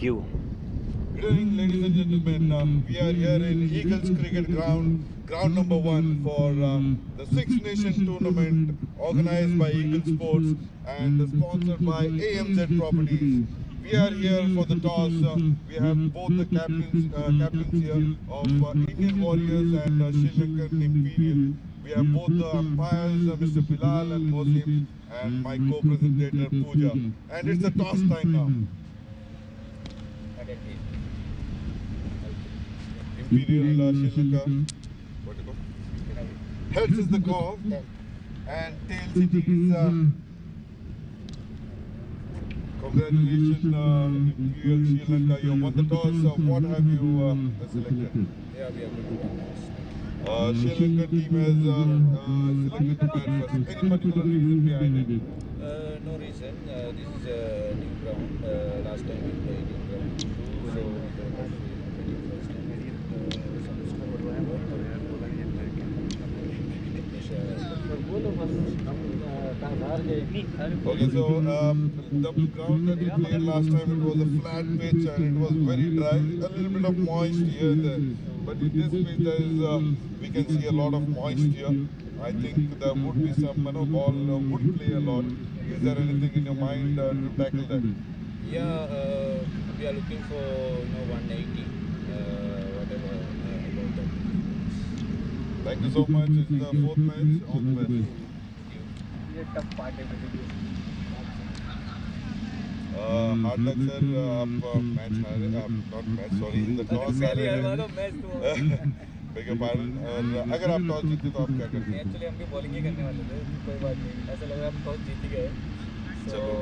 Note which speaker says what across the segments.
Speaker 1: Thank you.
Speaker 2: Good evening, ladies and gentlemen. We are here in Eagles Cricket Ground, ground number 1 for the Six Nation Tournament organized by Eagle Sports and sponsored by AMZ Properties. We are here for the toss. We have both the captains here of Indian Warriors and Sri Lankan Imperial. We have both the umpires, Mr. Bilal and Mosim, and my co-presentator Pooja. And it's the toss time now. Imperial Sri Lanka. What do you call? Heads is the call, and tails it is. Congratulations, Imperial Sri Lanka. You won the toss. What have you selected?
Speaker 3: Yeah, we are good.
Speaker 2: Sri Lanka team has selected to bat first. Any particular reason behind it?
Speaker 3: No reason. This is a new ground. Last time we played in ground 2, so we don't have to play first time.
Speaker 2: Okay, so the ground that we played last time, it was a flat pitch and it was very dry, a little bit of moist here and there. But in this pitch, there is, we can see a lot of moisture. I think there would be some ball would play a lot. Is there anything in your mind to tackle that?
Speaker 3: Yeah, we are looking for 180, whatever about that.
Speaker 2: Thank you so much. It's the 4th match. All the best.
Speaker 3: Tough part है
Speaker 2: hard luck sir आप match हारे आप not match sorry the toss हारे बेगर pardon और अगर आप toss जीते तो आप क्या करते हैं?
Speaker 3: एक्चुअली हम भी बॉलिंग ही करने वाले थे, कोई बात नहीं, ऐसा लग रहा है हम टॉस जीत ही गए।
Speaker 2: चलो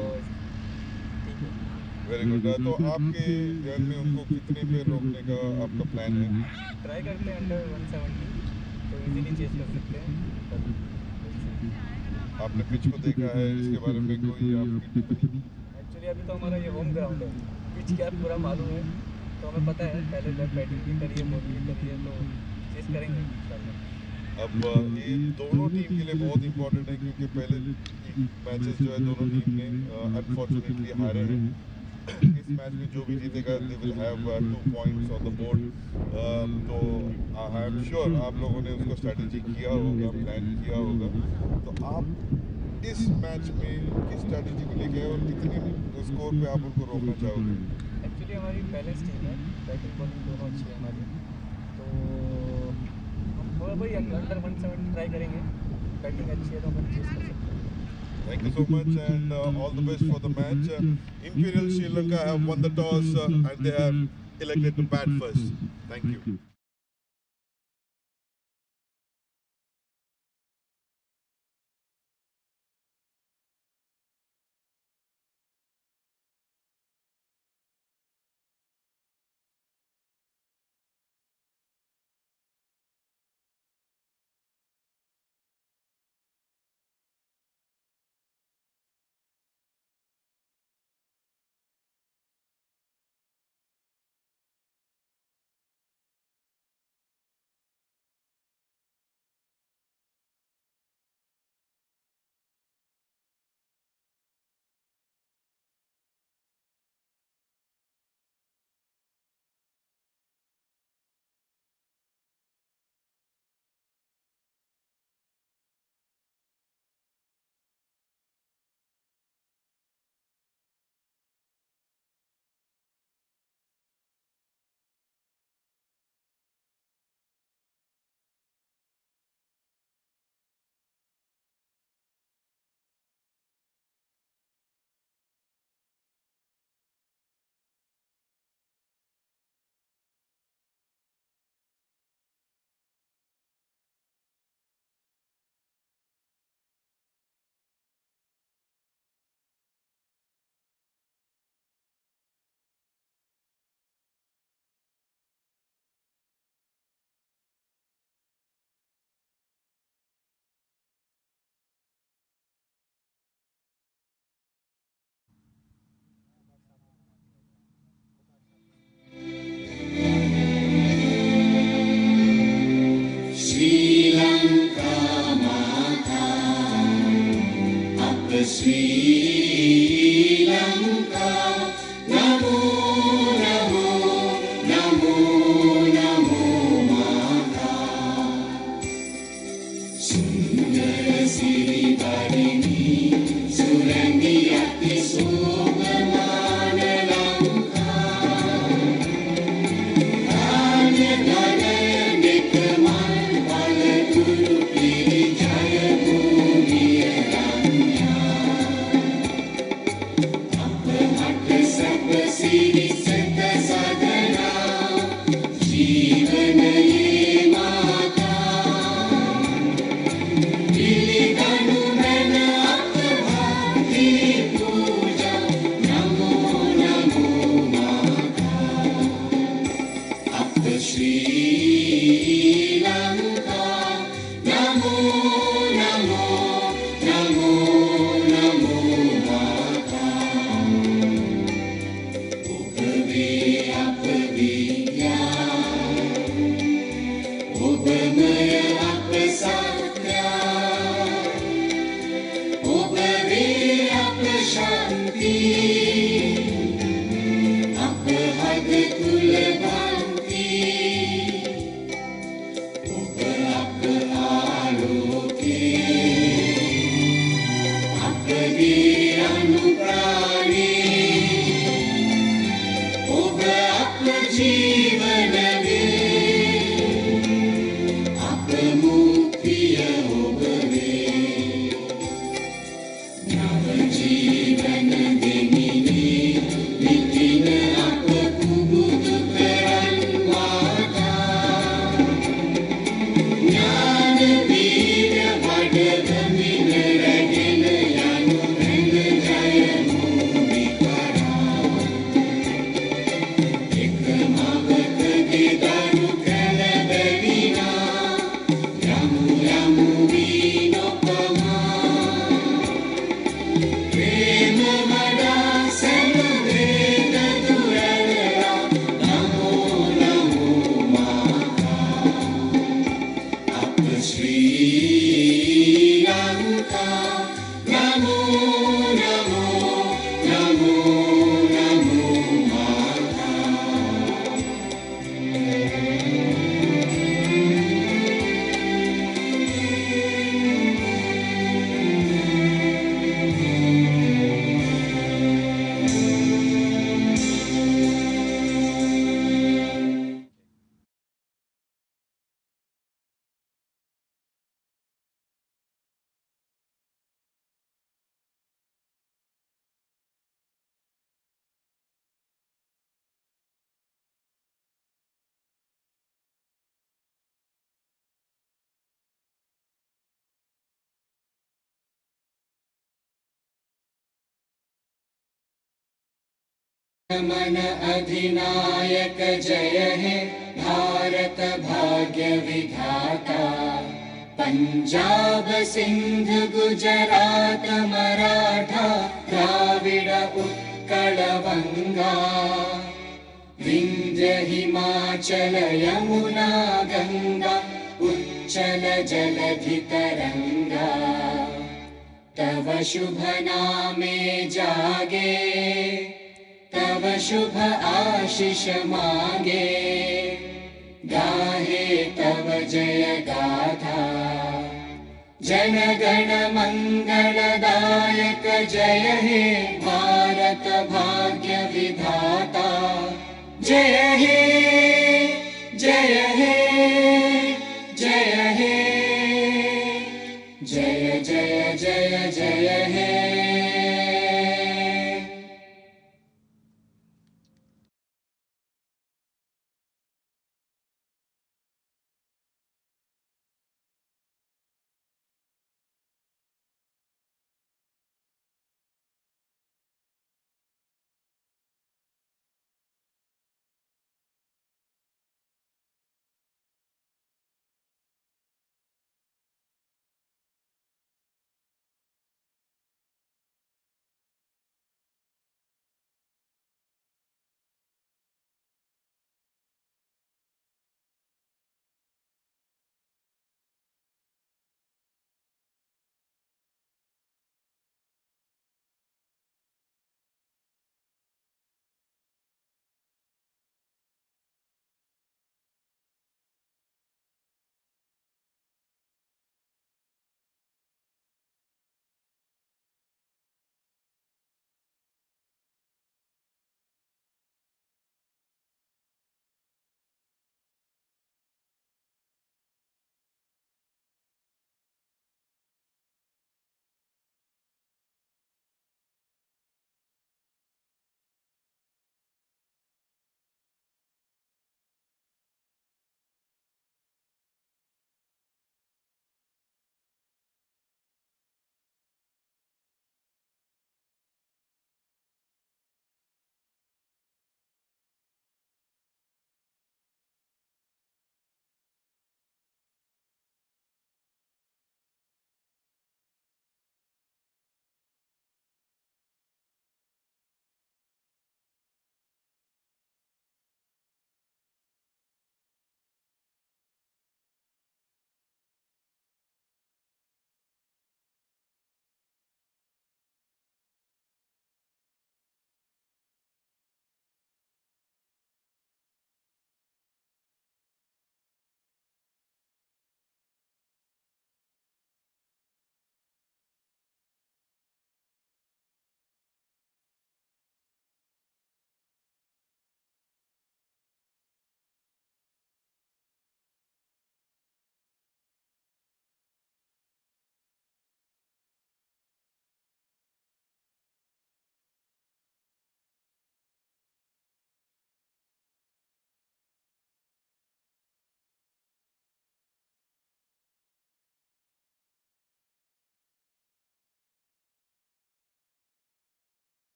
Speaker 2: वेरी गुड। तो आपके ध्यान में उनको कितने पे रोकने का आपका प्लान है?
Speaker 3: ट्राई करते हैं अंडर 170 तो इजीली चेस कर सकते हैं।
Speaker 2: आपने पिच को देखा है, इसके बारे में कोई आपकी टिप्पणी?
Speaker 3: एक्चुअली अभी तो हमारा ये होम ग्राउंड है, पिच क्या पूरा मालूम है, तो हमें पता है पहले जब बैटिंग भी करिए बॉलिंग भी करिए तो चेस करेंगे इंशाल्लाह।
Speaker 2: अब ये दोनों टीम के लिए बहुत इंपॉर्टेंट है क्योंकि पहले मैचेस जो है दोनों टीम ने अनफॉर्चुनेटली हारे हैं। इस मैच में जो भी जीतेगा they will have 2 points on the board. तो आई एम श्योर आप लोगों ने उसको स्ट्रैटेजी किया होगा, प्लान किया होगा। तो आप इस मैच में किस स्ट्रैटेजी को लेके और कितने स्कोर पे आप उनको रोकना चाहोगे?
Speaker 3: एक्चुअली हमारी बैलेंस टीम है, बैटिंग बॉलिंग दोनों अच्छी है हमारी, तो हम वही अंडर 170 ट्राई करेंगे। बैटिंग अच्छी है तो हम चेस कर सकते हैं।
Speaker 2: Thank you so much and all the best for the match. Imperial Sri Lanka have won the toss and they have elected to bat first. Thank you.
Speaker 4: Sri Lanka, Namo
Speaker 1: मन अधिनायक जय हे भारत भाग्य विधाता। पंजाब सिंध गुजरात मराठा द्राविड उत्कल बंगा। विंध्य हिमाचल यमुना गंगा उच्चल जलधि तरंगा। तव शुभ नामे जागे तव शुभ आशीष मांगे। गाहे तव जय गाथा जन गण मंगलदायक जय हे भारत भाग्य विधाता। जय हे जय हे जय हे जय जय जय जय हे।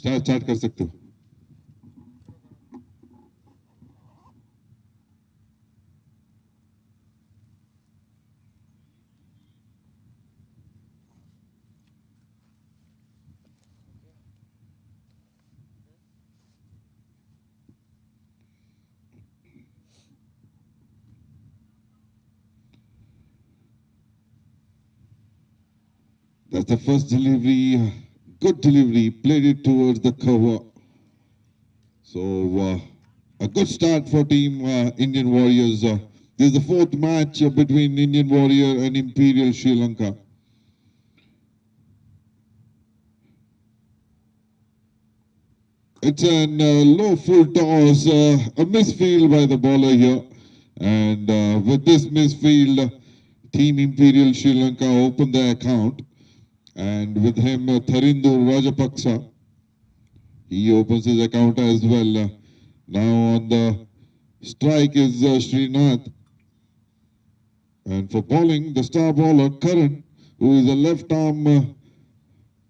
Speaker 4: स्टार्ट कर सकते हो. That's the first delivery. Good delivery. Played it towards the cover. So a good start for team Indian Warriors. This is the fourth match between Indian Warrior and Imperial Sri Lanka. It's a low full toss, a misfield by the bowler here. And with this misfield, Team Imperial Sri Lanka opened their account. And with him, Tharindu Rajapaksa, he opens his account as well. Now on the strike is Srinath. And for bowling, the star bowler Karan, who is a left-arm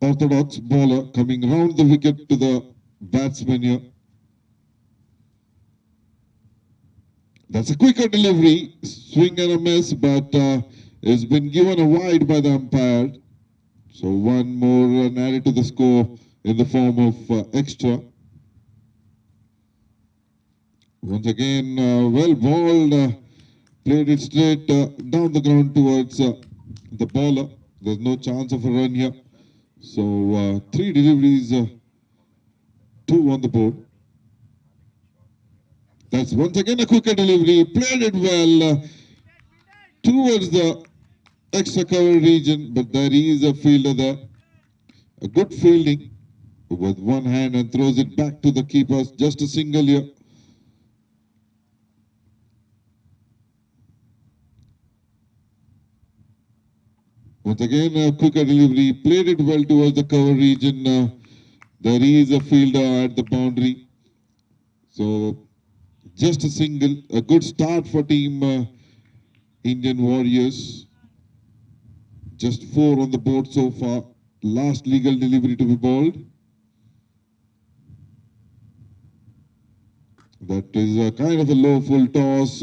Speaker 4: orthodox bowler, coming round the wicket to the batsman here. That's a quicker delivery, swing and a miss, but it's been given a wide by the umpire. So one more run added to the score in the form of extra. Once again, well bowled, played it straight down the ground towards the bowler. There's no chance of a run here. So three deliveries, two on the board. That's once again a quicker delivery, played it well towards the extra cover region, but there is a fielder there. A good fielding with one hand and throws it back to the keepers. Just a single here. Once again, a quicker delivery, played it well towards the cover region. There is a fielder at the boundary. So just a single, a good start for team Indian Warriors. Just 4 on the board so far. Last legal delivery to be bowled. That is a kind of a low full toss.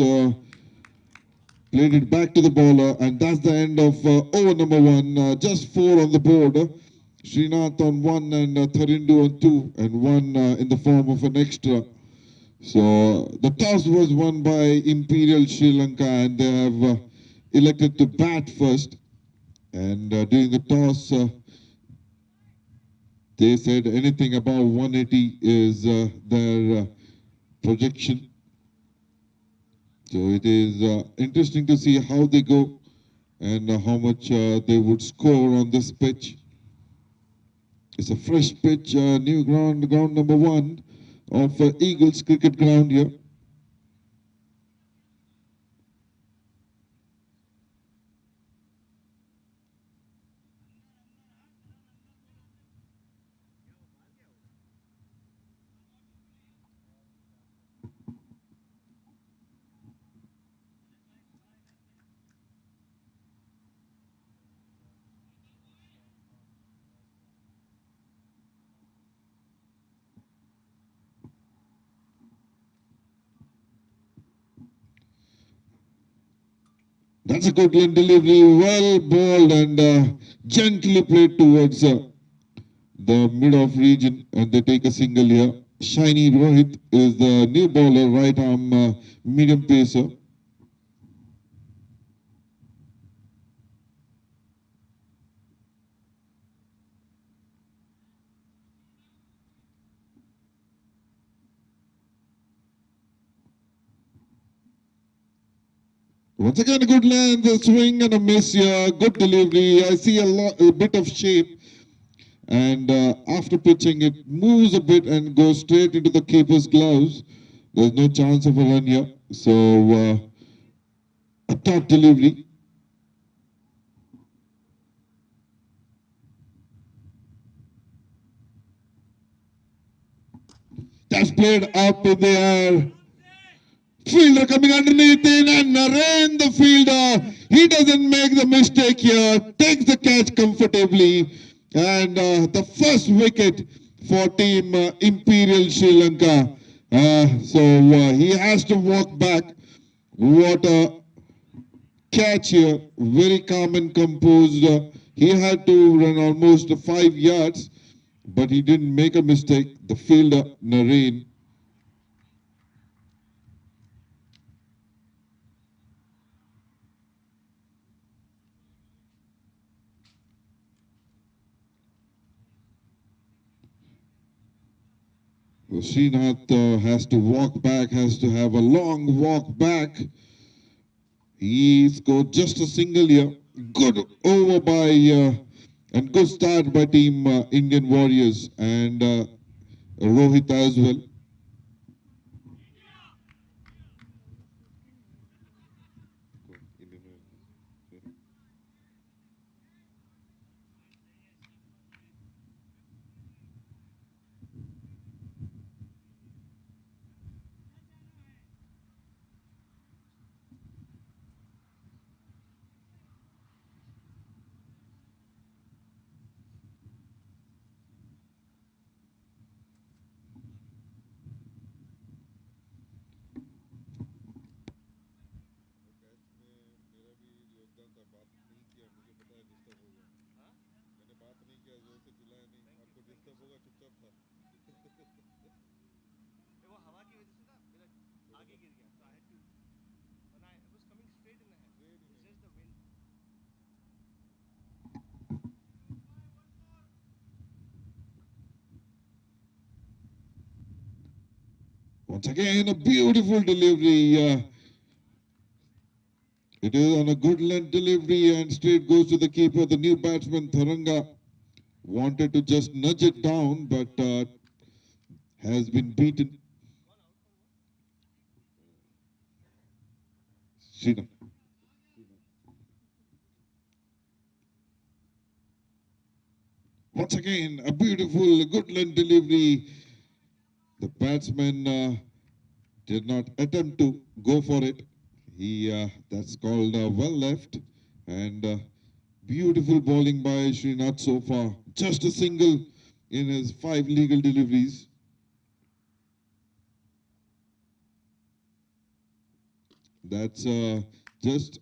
Speaker 4: Played it back to the bowler, and that's the end of over number 1. Just 4 on the board. Srinath on 1 and Tharindu on 2, and 1 in the form of an extra. So the toss was won by Imperial Sri Lanka, and they have elected to bat first. And during the toss, they said anything above 180 is their projection. So it is interesting to see how they go and how much they would score on this pitch. It's a fresh pitch, new ground number 1 of Eagles cricket ground here. That's a good delivery, well bowled and gently played towards the mid-off region, and they take a single here. Shiny Rohit is the new bowler, right arm medium pacer. Once again, a good length, a swing and a miss here. Good delivery. I see a bit of shape. And after pitching, it moves a bit and goes straight into the keeper's gloves. There's no chance of a run here. So, a top delivery. That's played up in the air. Fielder coming underneath in and Naren, the fielder, he doesn't make the mistake here, takes the catch comfortably, and the first wicket for team Imperial Sri Lanka. So he has to walk back. What a catch here. Very calm and composed. He had to run almost 5 yards, but he didn't make a mistake. The fielder, Nareen. Srinath has to walk back, has to have a long walk back. He scored just a single here. Good over by and good start by team Indian Warriors and Rohit as well.
Speaker 3: वो हवा की वजह से ना मेरा आगे गिर गया so I had to when I was coming straight in the hand it's just the wind.
Speaker 4: Once again, a beautiful delivery. It is on a good length delivery and straight goes to the keeper. The new batsman, Tharanga, wanted to just nudge it down, but has been beaten. Srinath. Once again, a beautiful good length delivery. The batsman did not attempt to go for it. That's called well left and beautiful bowling by Srinath so far. Just a single in his 5 legal deliveries. That's just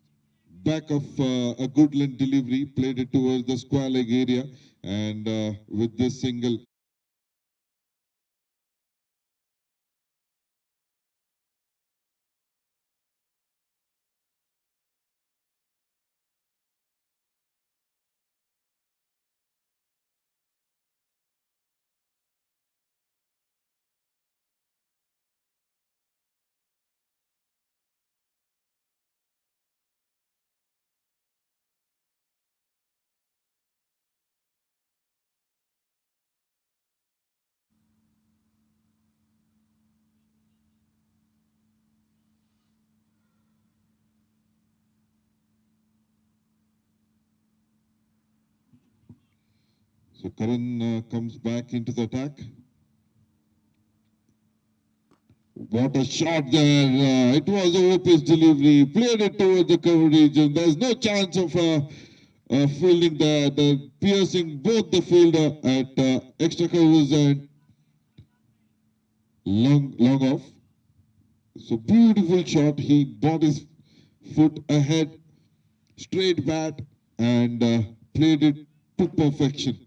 Speaker 4: back of a good length delivery, played it towards the square leg area, and with this single. So Karan comes back into the attack. What a shot there. It was a pitch delivery. Played it towards the cover region. There's no chance of fielding that. Piercing both the fielder at extra covers and long off. So beautiful shot. He brought his foot ahead, straight bat, and played it to perfection.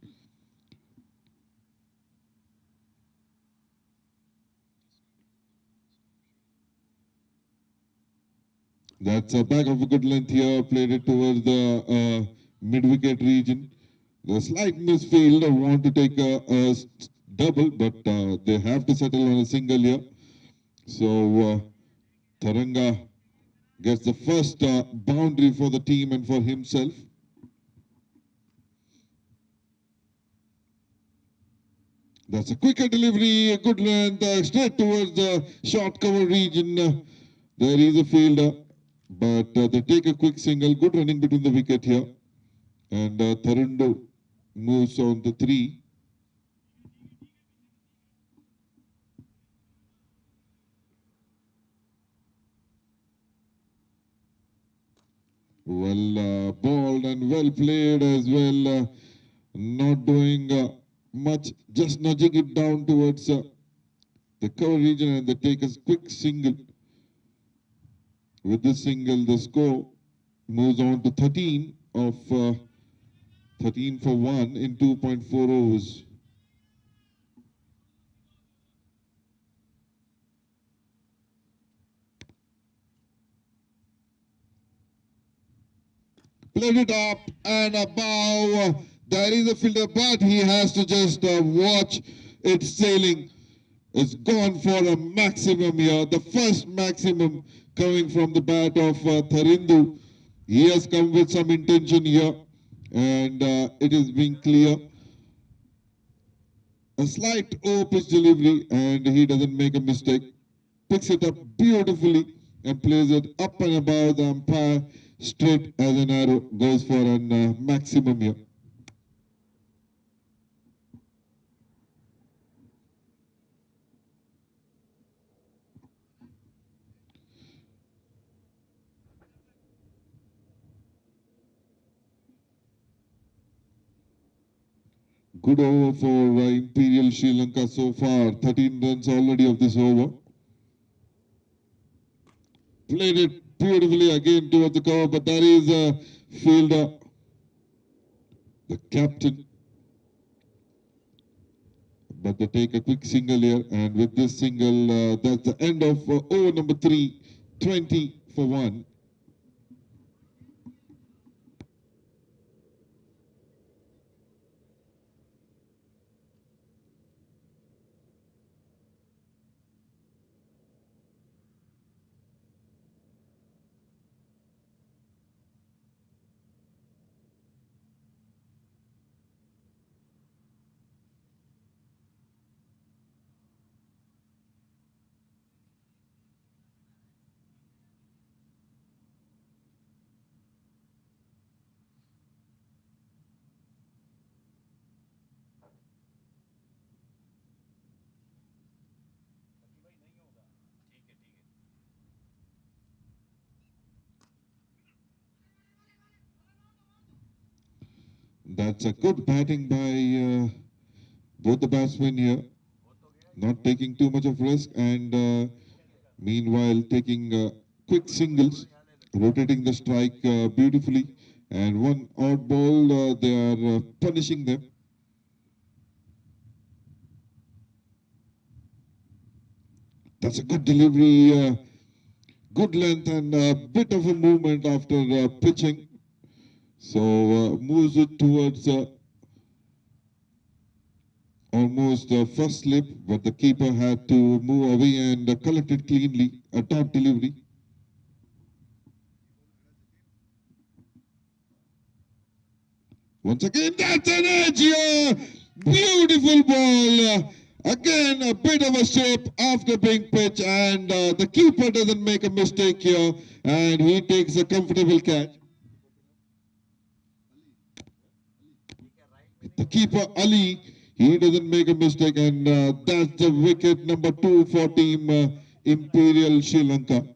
Speaker 4: That's a back of a good length here. Played it towards the mid-wicket region. The slight misfield. Want to take a double, but they have to settle on a single here. So Tharanga gets the first boundary for the team and for himself. That's a quicker delivery, a good length, straight towards the short cover region. There is a fielder, but they take a quick single. Good running between the wicket here. And Tharundu moves on to 3. Well bowled and well played as well. Not doing much, just nudging it down towards the cover region, and they take a quick single. With this single, the score moves on to 13 for 1 in 2.4 overs. Played it up and above. There is a fielder, but he has to just watch it sailing. It's gone for a maximum here. The first maximum coming from the bat of Tharindu. He has come with some intention here, and it is being clear. A slight pitch delivery, and he doesn't make a mistake. Picks it up beautifully and plays it up and above the umpire straight as an arrow. Goes for an maximum here. Good over for Imperial Sri Lanka so far. 13 runs already of this over. Played it beautifully again towards the cover, but there is a fielder, the captain. But they take a quick single here, and with this single, that's the end of over number 3, 20 for 1. That's a good batting by both the batsmen here. Not taking too much of risk, and meanwhile taking quick singles, rotating the strike beautifully. And one odd ball, they are punishing them. That's a good delivery, good length, and a bit of a movement after pitching. So moves it towards almost the first slip, but the keeper had to move away and collect it cleanly. A dot delivery. Once again, that's an edge here. Beautiful ball. Again, a bit of a shape after being pitched, and the keeper doesn't make a mistake here, and he takes a comfortable catch. The keeper, Ali, he doesn't make a mistake, and that's the wicket number 2 for team Imperial Sri Lanka.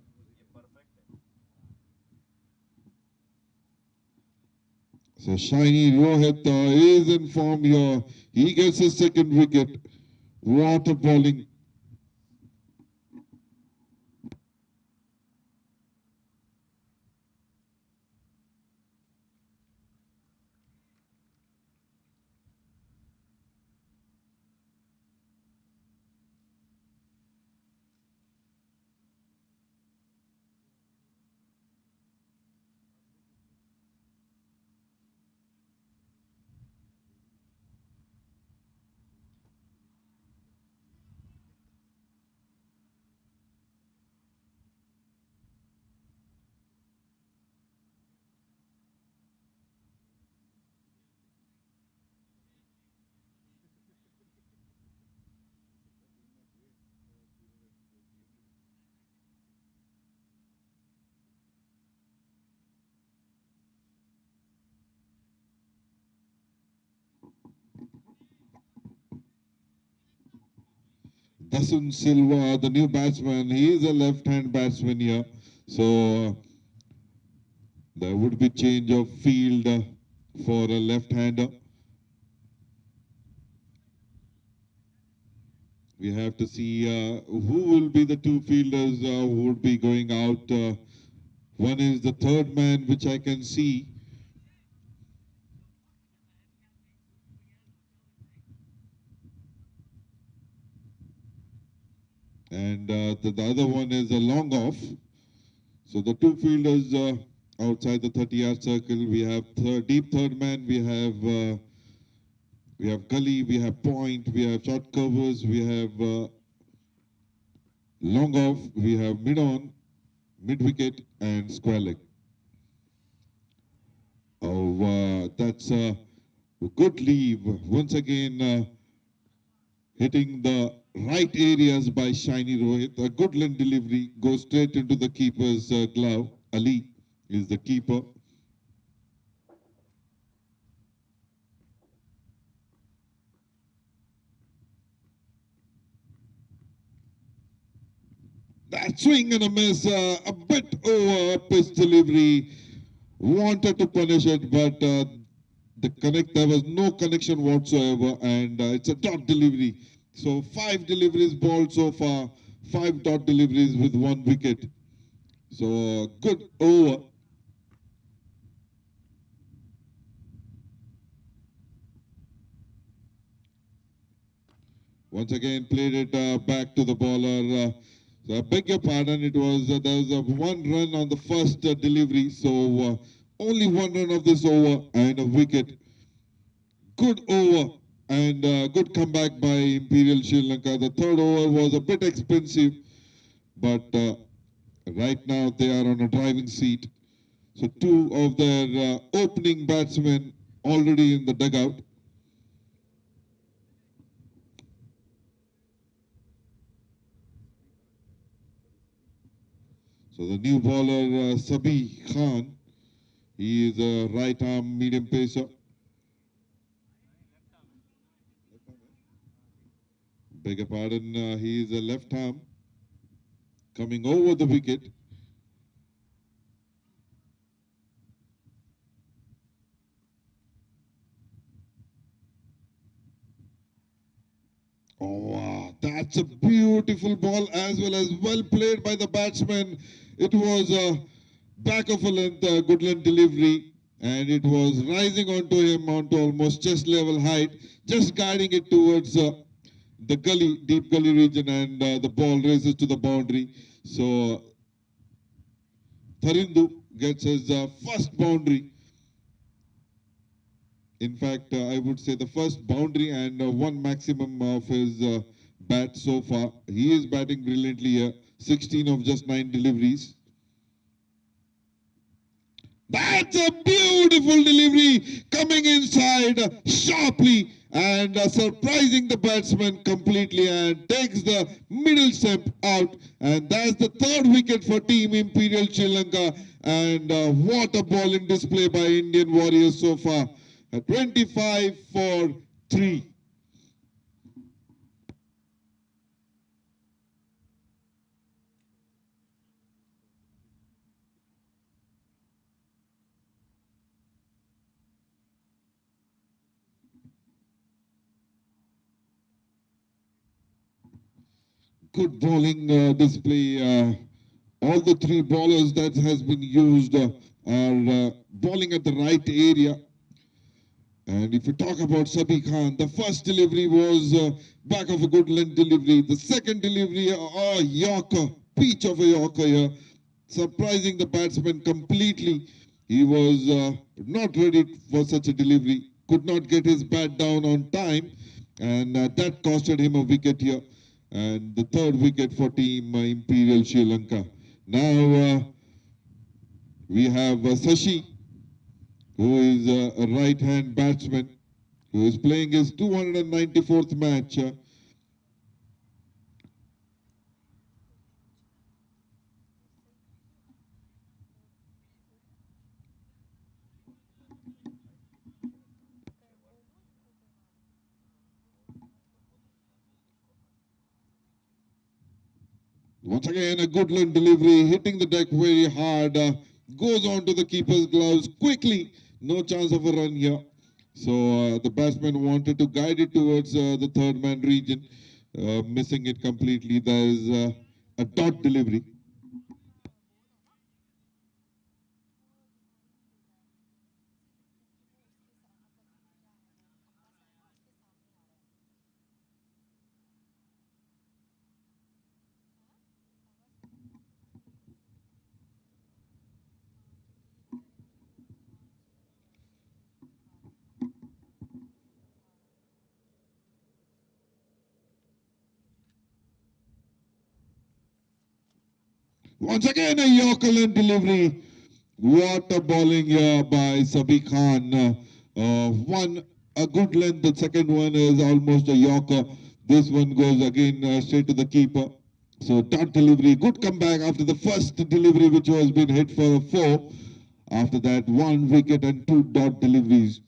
Speaker 4: So Shiny Rohit is in form here. He gets his second wicket. What a bowling. Dasun Silva, the new batsman, he is a left-hand batsman here. So there would be change of field for a left-hander. We have to see who will be the two fielders who would be going out. One is the third man, which I can see. And the other one is a long off. So the two fielders outside the 30-yard circle. We have deep third man. We have gully. We have point. We have short covers. We have long off. We have mid on, mid wicket, and square leg. Oh, that's a good leave. Once again, hitting the right areas by Shiny Rohit. A good line delivery goes straight into the keeper's glove. Ali is the keeper. That swing and a miss, a bit over pitch delivery. Wanted to punish it, but there was no connection whatsoever, and it's a dot delivery. So 5 deliveries balled so far, 5 dot deliveries with 1 wicket. So good over. Once again, played it back to the bowler. So I beg your pardon, there was a 1 run on the first delivery. So only 1 run of this over and a wicket. Good over and good comeback by Imperial Sri Lanka. The third over was a bit expensive, but right now they are on a driving seat. So 2 of their opening batsmen already in the dugout. So the new bowler, Sabi Khan, he is a right arm medium pacer. Beg your pardon, he is a left arm coming over the wicket. Oh, wow. That's a beautiful ball as well played by the batsman. It was back of a length, good length delivery, and it was rising onto him onto almost chest level height, just guiding it towards the gully, deep gully region, and the ball races to the boundary. So Tharindu gets his first boundary. In fact, I would say the first boundary and 1 maximum of his bat so far. He is batting brilliantly here. 16 of just 9 deliveries. That's a beautiful delivery coming inside sharply and surprising the batsman completely and takes the middle stump out. And that's the 3rd wicket for Team Imperial Sri Lanka. And what a bowling display by Indian Warriors so far. 25 for 3. Good bowling display. All the 3 bowlers that has been used are bowling at the right area. And if you talk about Sabi Khan, the first delivery was back of a good length delivery. The second delivery, a Yorker, peach of a Yorker here, surprising the batsman completely. He was not ready for such a delivery, could not get his bat down on time, and that costed him a wicket here. And the 3rd wicket for Team Imperial Sri Lanka. Now we have Sashi, who is a right-hand batsman, who is playing his 294th match. Once again, a good line delivery, hitting the deck very hard, goes on to the keeper's gloves quickly. No chance of a run here. So the batsman wanted to guide it towards the 3rd man region. missing it completely. There is a dot delivery. Once again, a Yorker length delivery. What a bowling here by Sabi Khan. One, a good length. The second one is almost a Yorker. This one goes again straight to the keeper. So dot delivery, good comeback after the first delivery, which was been hit for a 4. After that, 1 wicket and 2 dot deliveries.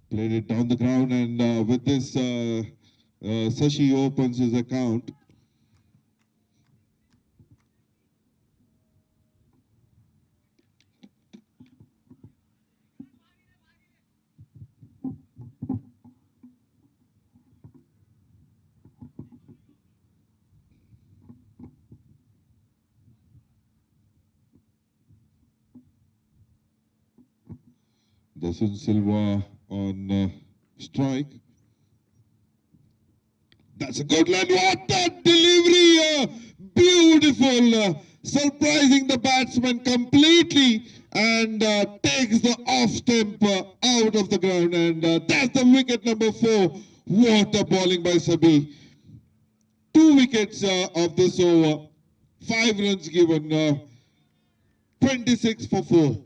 Speaker 4: Played it down the ground, and with this, Sashi opens his account. Dasun Silva on strike. That's a good land. What a delivery! Beautiful. Surprising the batsman completely, and takes the off stump out of the ground. And that's the wicket number 4. What a bowling by Sabi. 2 wickets of this over. 5 runs given. 26 for 4.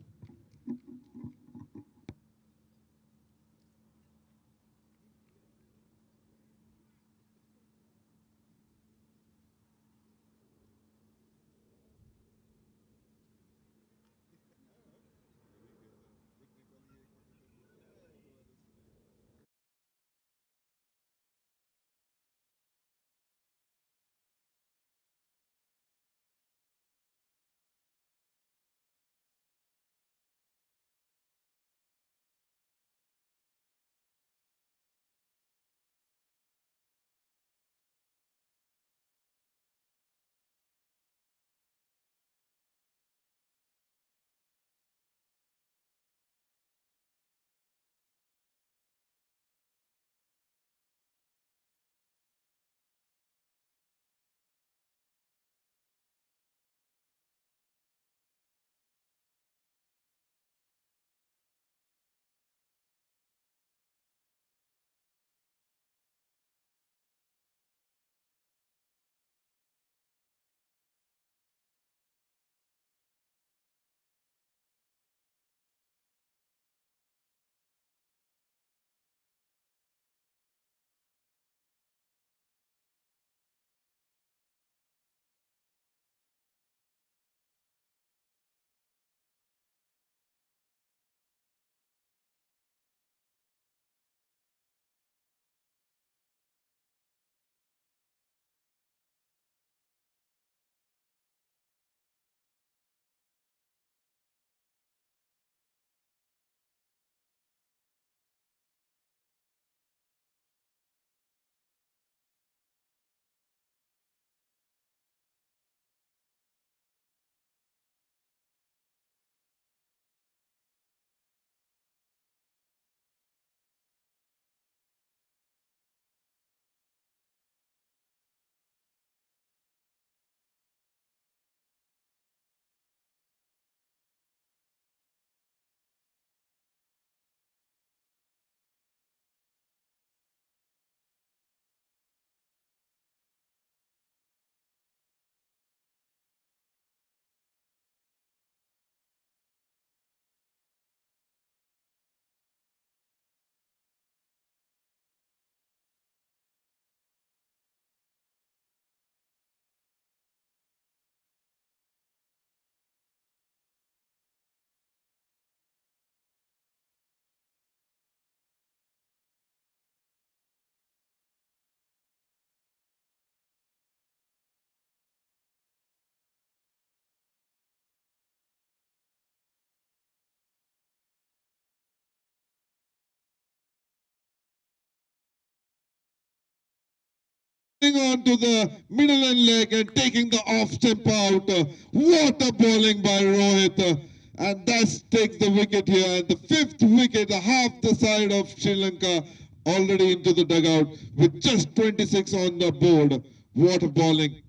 Speaker 4: On to the middle and leg and taking the off stump out. What a bowling by Rohit. And that takes the wicket here. And the fifth wicket, half the side of Sri Lanka already into the dugout with just 26 on the board. What a bowling.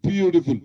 Speaker 4: Beautiful.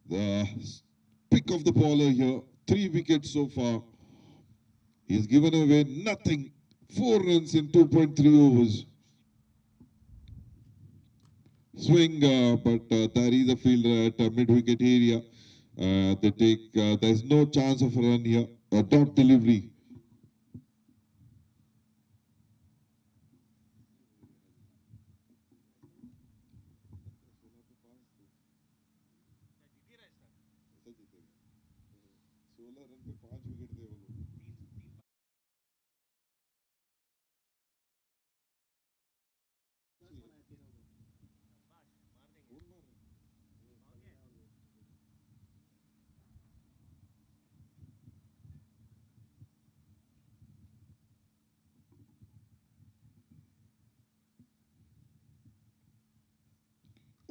Speaker 4: The pick of the bowler here. 3 wickets so far. He's given away nothing. 4 runs in 2.3 overs. Swing, but there is a fielder at mid-wicket area. There's no chance of a run here. A dot delivery.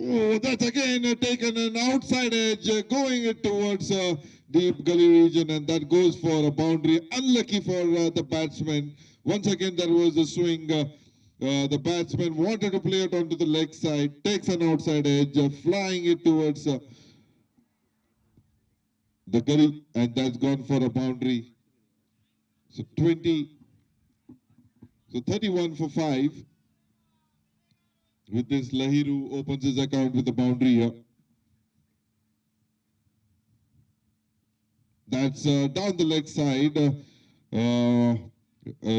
Speaker 4: Oh, that's again taken an outside edge, going it towards deep gully region, and that goes for a boundary. Unlucky for the batsman. Once again, there was a swing. The batsman wanted to play it onto the leg side, takes an outside edge, flying it towards the gully, and that's gone for a boundary. So 20, so 31 for 5. With this, Lahiru opens his account with a boundary here. That's down the leg side.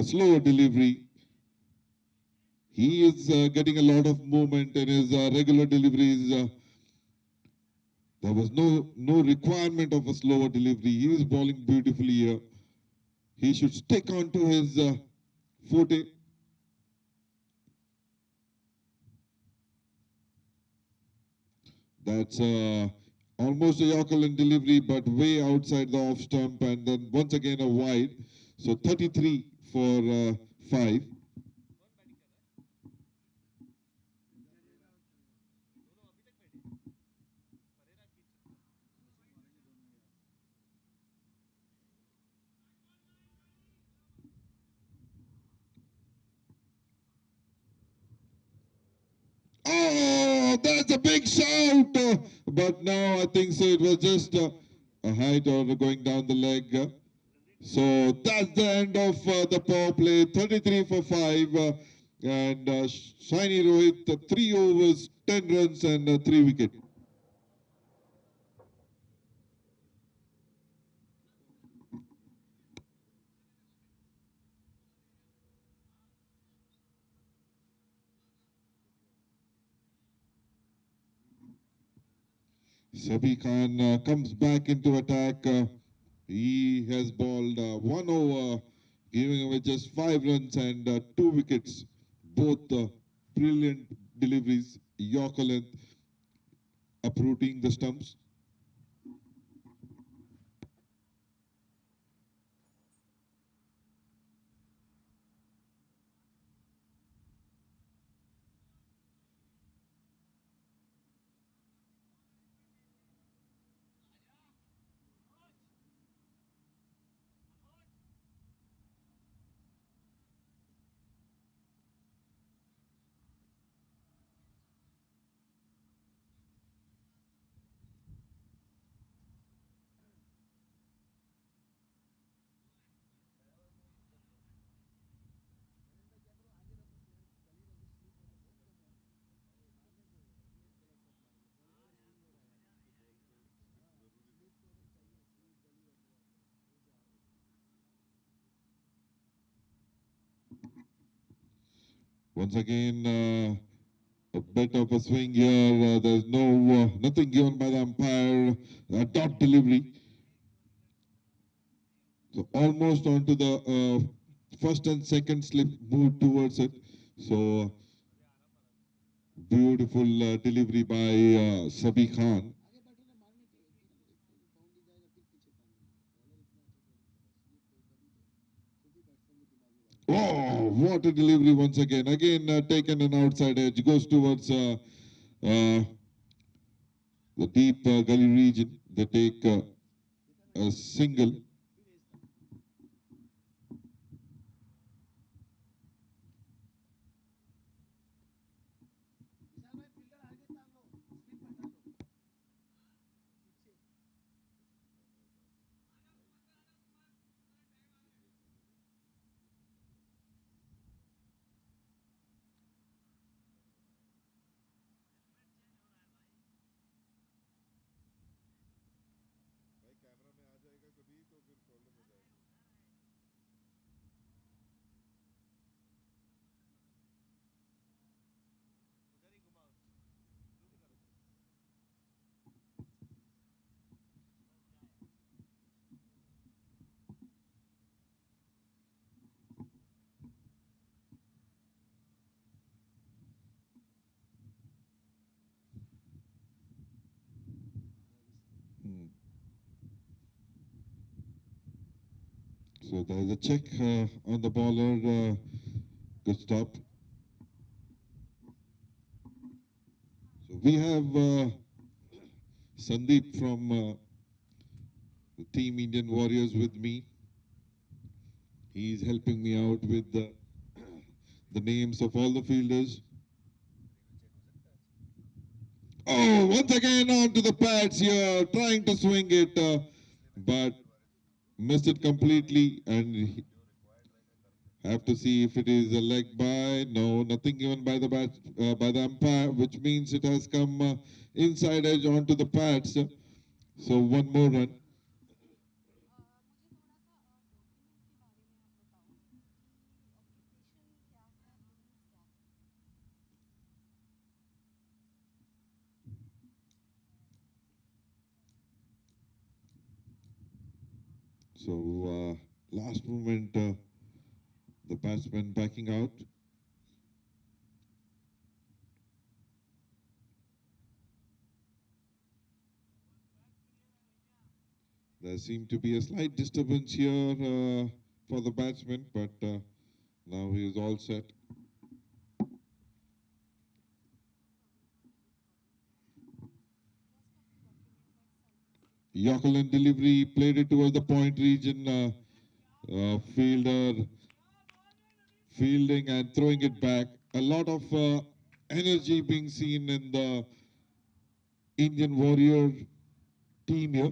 Speaker 4: Slower delivery. He is getting a lot of movement in his regular deliveries. There was no requirement of a slower delivery. He is bowling beautifully here. He should stick onto his forte. That's almost a Yorker delivery, but way outside the off stump, and then once again a wide. So 33 for 5. Oh, that's a big shout! But no, I think so. It was just a height or going down the leg. So that's the end of the power play. 33 for 5. And Shiny Rohit, 3 overs, 10 runs, and 3 wickets. Sabi Khan comes back into attack. He has bowled 1 over, giving away just 5 runs and 2 wickets. Both brilliant deliveries, Yorker length, uprooting the stumps. Once again, a bit of a swing here. There's nothing given by the umpire. Dot delivery. So almost onto the first and second slip, move towards it. So beautiful delivery by Sabi Khan. Oh, what a delivery once again. Again, taken an outside edge, goes towards the deep gully region. They take a single. So there's a check on the bowler. Good stop. So we have Sandeep from the Team Indian Warriors with me. He's helping me out with the names of all the fielders. Oh, once again onto the pads here, trying to swing it, but missed it completely, and have to see if it is a leg by. No, nothing given by the by the umpire, which means it has come inside edge onto the pads. So one more run. So last moment, the batsman backing out. There seemed to be a slight disturbance here for the batsman, but now he is all set. Yorkerland delivery, played it towards the point region. Fielder fielding and throwing it back. A lot of energy being seen in the Indian Warrior team here.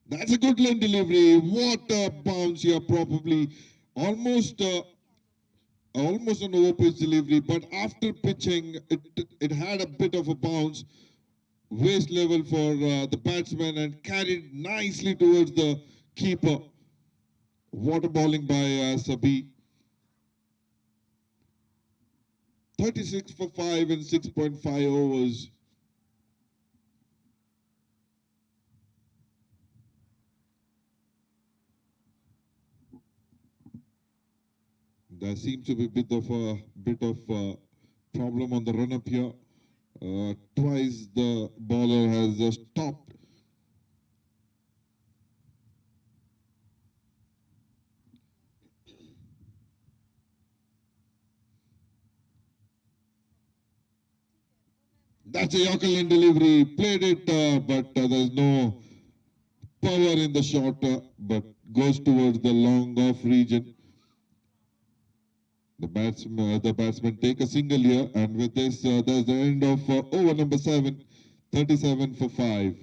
Speaker 4: That's a good line delivery. What a bounce here, probably almost almost an over-pitch delivery, but after pitching, it had a bit of a bounce, waist level for the batsman, and carried nicely towards the keeper. Water bowling by Sabi. 36 for 5 in 6.5 overs. There seems to be a bit of problem on the run-up here. Twice the bowler has stopped. That's a Yorkerland delivery. Played it, but there's no power in the shot, but goes towards the long off region. The batsman take a single here, and with this, there's the end of over number 7, 37 for 5.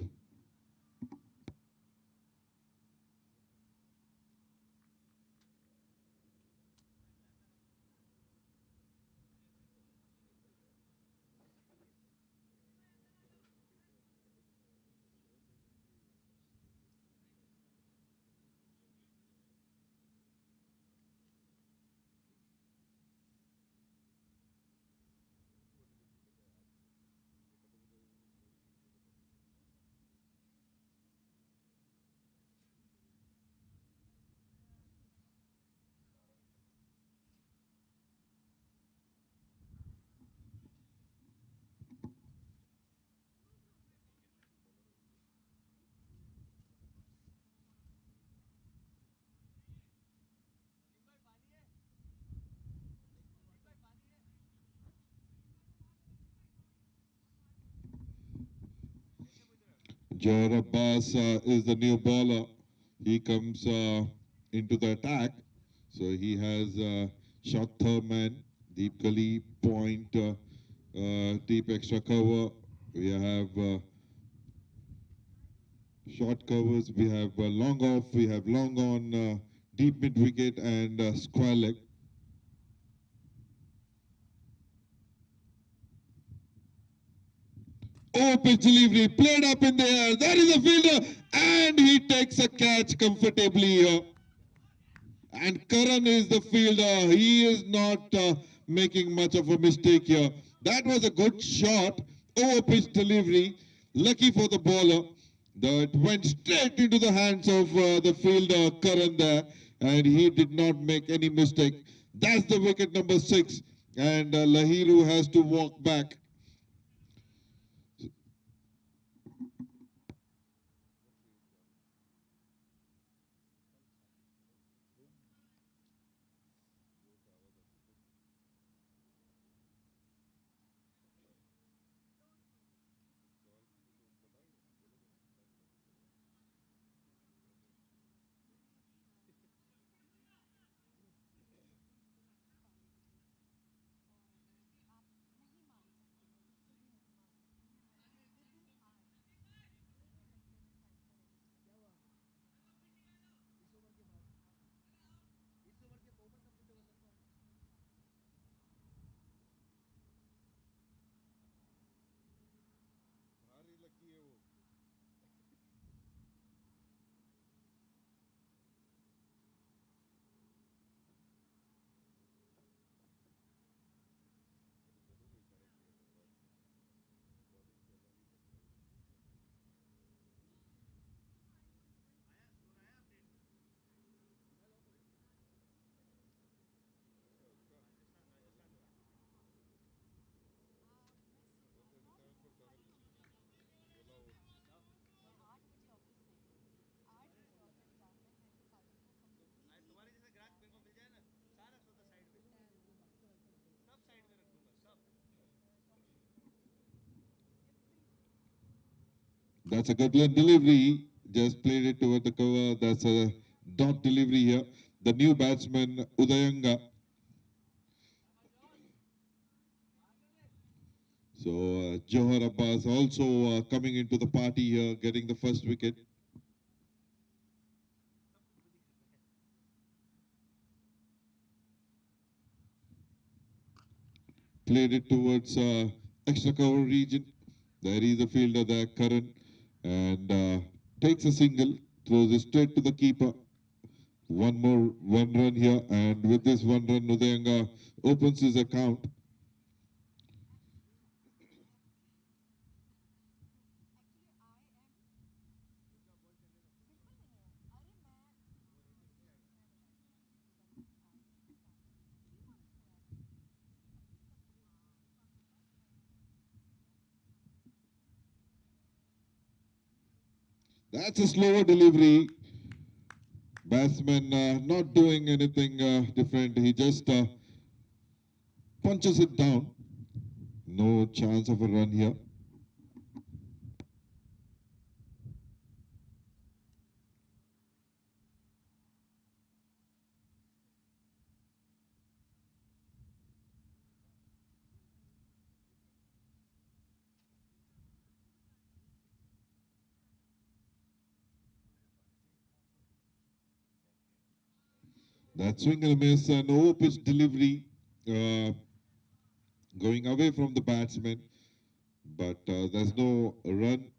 Speaker 4: Johar Abbas is the new bowler. He comes into the attack. So he has short third man, deep gully, point, deep extra cover. We have short covers, we have long off, we have long on, deep mid wicket and square leg. Oh, pitch delivery, played up in the air. That is a fielder, and he takes a catch comfortably here. And Karan is the fielder. He is not making much of a mistake here. That was a good shot. Over pitch delivery. Lucky for the bowler. That went straight into the hands of the fielder Karan there. And he did not make any mistake. That's the wicket number 6. And Lahiru has to walk back. That's a good delivery. Just played it toward the cover. That's a dot delivery here. The new batsman, Udayanga. So Johar Abbas also coming into the party here, getting the first wicket. Played it towards extra cover region. There is a fielder there, Karan, and takes a single, throws it straight to the keeper. One run here, and with this one run, Udayanga opens his account. That's a slower delivery. Batsman not doing anything different. He just punches it down. No chance of a run here. That swing and a miss, no pitch delivery going away from the batsman, but there's no run.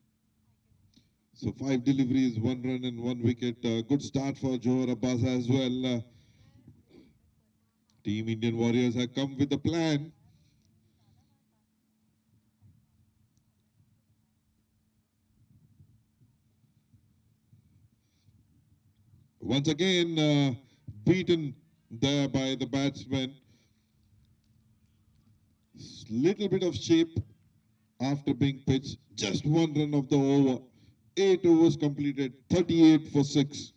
Speaker 4: So 5 deliveries, 1 run and 1 wicket. Good start for Johar Abbas as well. Team Indian Warriors have come with a plan. Once again, beaten there by the batsman. Little bit of shape after being pitched. Just 1 run of the over. 8 overs completed, 38 for 6.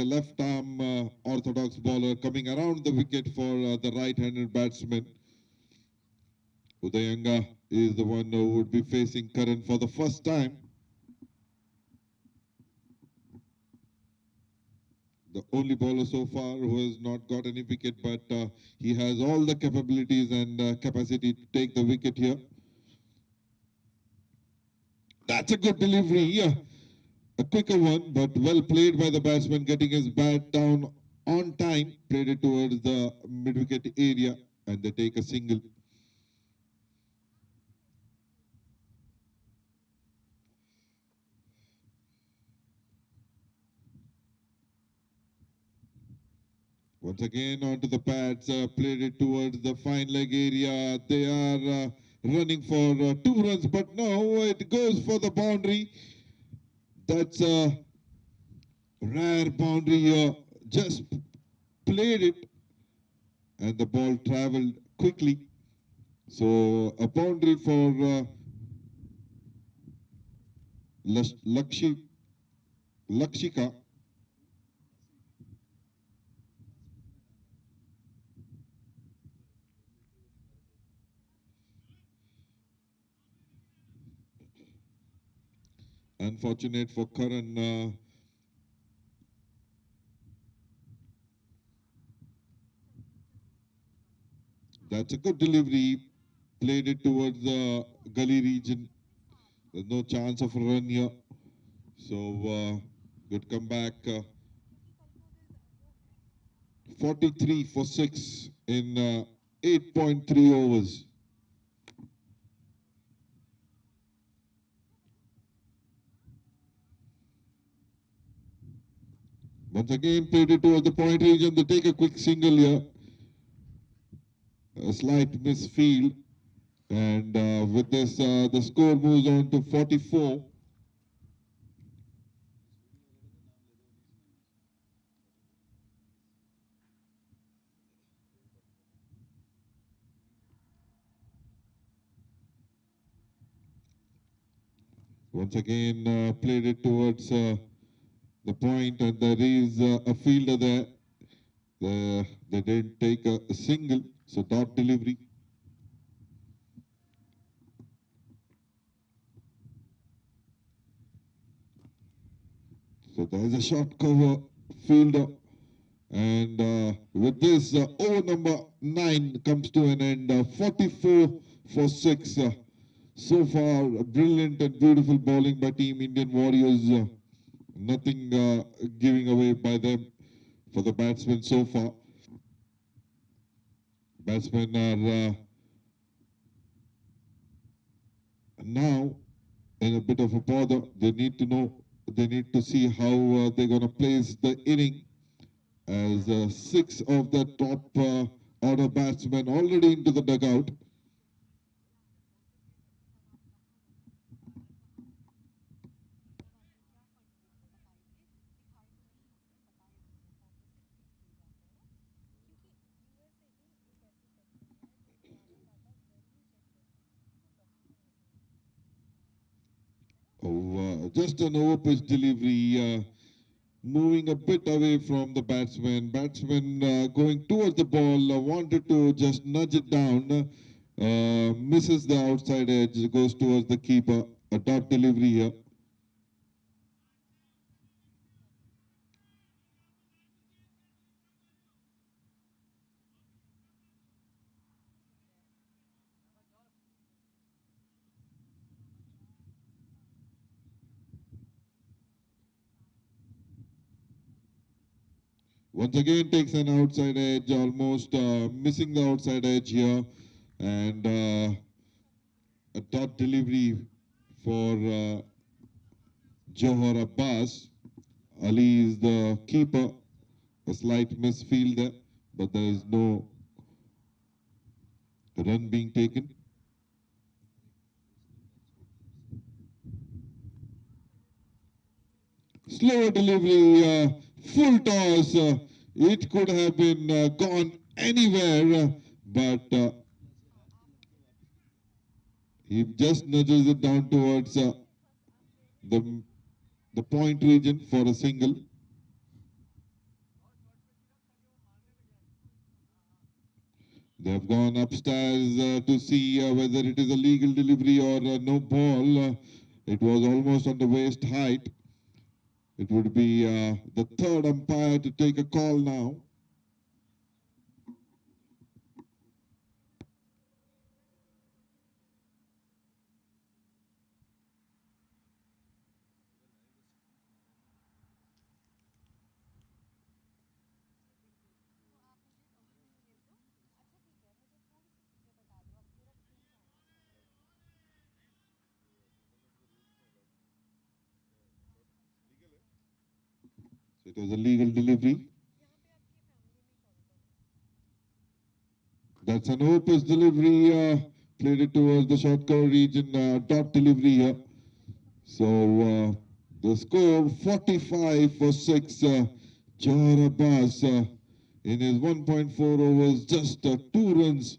Speaker 4: a left arm orthodox bowler coming around the wicket for the right-handed batsman. Udayanga is the one who would be facing Karan for the first time. The only bowler so far who has not got any wicket, but he has all the capabilities and capacity to take the wicket here. That's a good delivery. Yeah. A quicker one, but well played by the batsman, getting his bat down on time, played it towards the mid-wicket area, and they take a single. Once again onto the pads, played it towards the fine leg area. They are running for 2 runs, but no, it goes for the boundary. That's a rare boundary here. Just played it, and the ball traveled quickly. So a boundary for Lakshika. Unfortunate for Karan. That's a good delivery. Played it towards the gully region. There's no chance of a run here. So good comeback. 43 for 6 in 8.3 overs. Once again, played it towards the point region. They take a quick single here. A slight misfield. And with this, the score moves on to 44. Once again, played it towards the point, and there is a fielder there. They didn't take a single, so dot delivery. So there's a short cover fielder, and with this, over number 9 comes to an end. 44 for 6. So far, brilliant and beautiful bowling by Team Indian Warriors. Nothing giving away by them for the batsmen so far. Batsmen are now in a bit of a bother. They need to know, they need to see how they're going to place the inning, as 6 of the top order batsmen already into the dugout. Just an over pitch delivery, moving a bit away from the batsman. Batsman going towards the ball, wanted to just nudge it down, misses the outside edge, goes towards the keeper. A dot delivery here. Once again takes an outside edge, almost missing the outside edge here, and a dot delivery for Johar Abbas. Ali is the keeper. A slight misfield there, but there is no run being taken. Slow delivery, full toss. It could have been gone anywhere, but he just nudges it down towards the point region for a single. They have gone upstairs to see whether it is a legal delivery or no ball. It was almost on the waist height. It would be the third umpire to take a call now. So it was a legal delivery. That's an opus delivery, played it towards the short cover region, dot delivery here. So the score 45 for 6. Johar Abbas in his 1.4 overs, just 2 runs.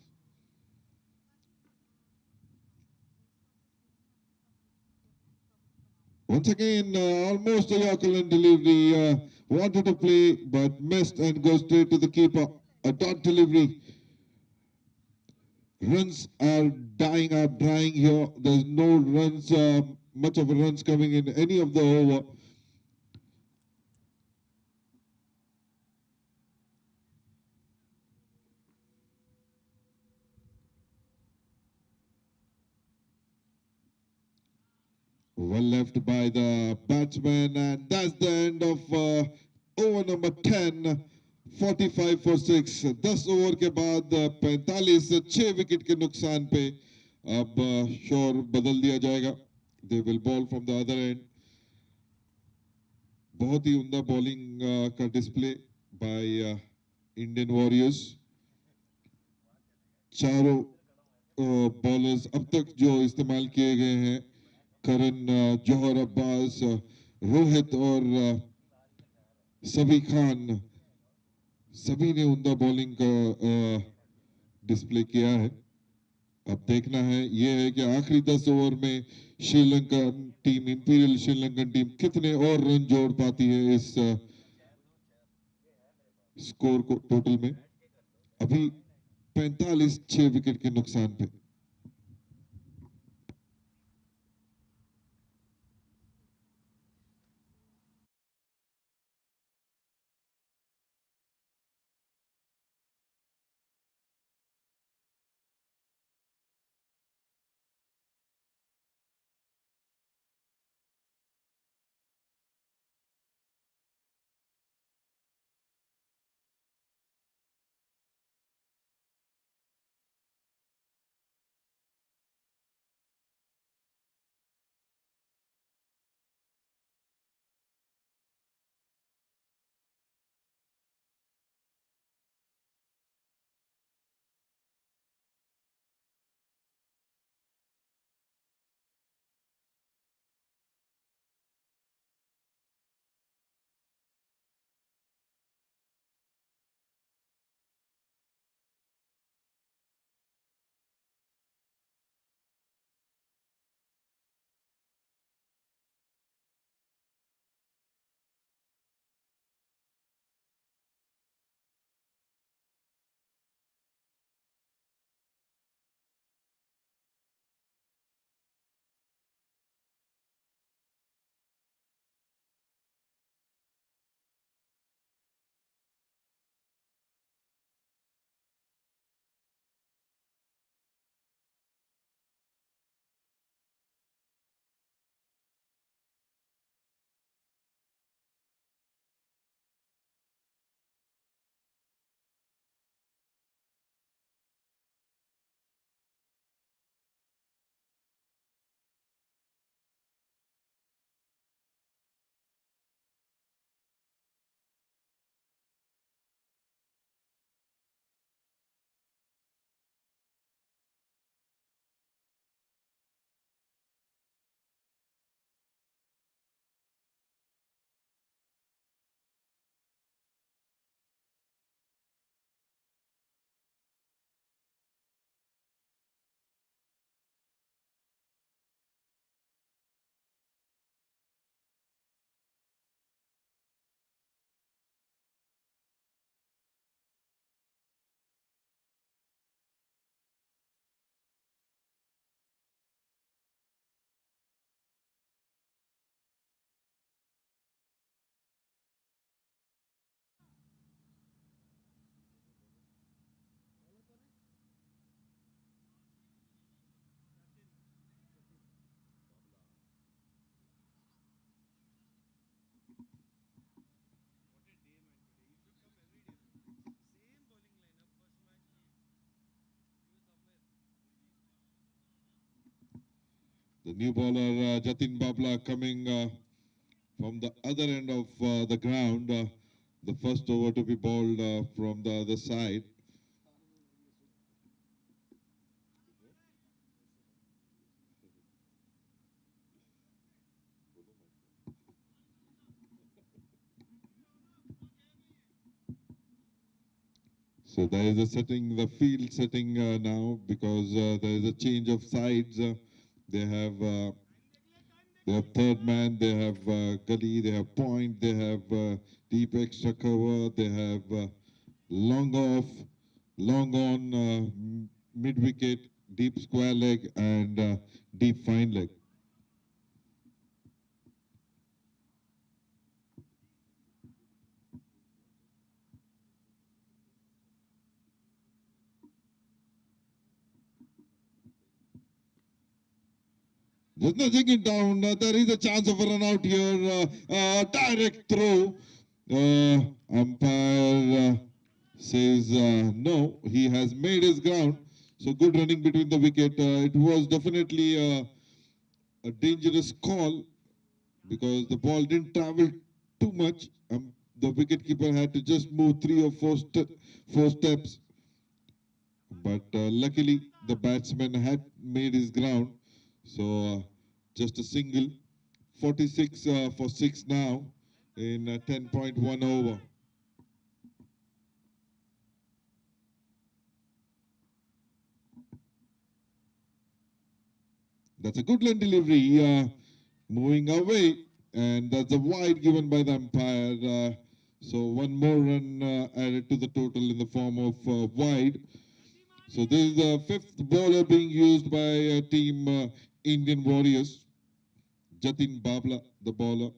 Speaker 4: Once again, almost a Yorker delivery. Wanted to play, but missed and goes straight to the keeper. A dot delivery. Runs are drying here. There's no runs, much of a runs coming in any of the over. Well left by the batsman, and that's the end of over number 10. 45 for 6. 10 over के बाद 45 6 wicket के नुकसान पे अब शोर बदल दिया जाएगा. They will ball from the other end. बहुत ही उम्दा बॉलिंग का डिस्प्ले बाय इंडियन वॉरियर्स. चारों बॉलर्स अब तक जो इस्तेमाल किए गए हैं, करण, जौहर अब्बास, रोहित और सभी खान, सभी ने उम्दा बॉलिंग का डिस्प्ले किया है. अब देखना है ये है कि आखिरी 10 ओवर में Sri Lanka team, imperial Sri Lankan team कितने और रन जोड़ पाती है इस स्कोर को टोटल में. अभी 45 6 विकेट के नुकसान पे. The new bowler Jatin Babla coming from the other end of the ground. The first over to be bowled from the other side. So there is a setting, the field setting now, because there is a change of sides. They have third man, they have gully, they have point, they have deep extra cover, they have long off, long on, mid wicket, deep square leg, and deep fine leg. Just nudging it down. There is a chance of a run out here. Direct throw. Umpire says no. He has made his ground. So good running between the wicket. It was definitely a dangerous call because the ball didn't travel too much. The wicketkeeper had to just move 3 or 4 steps. But luckily, the batsman had made his ground. So just a single. 46 for 6 now in 10.1 over. That's a good line delivery. Moving away, and that's a wide given by the umpire. So one more run added to the total in the form of wide. So this is the fifth bowler being used by team Indian Warriors. Jatin Babla, the bowler.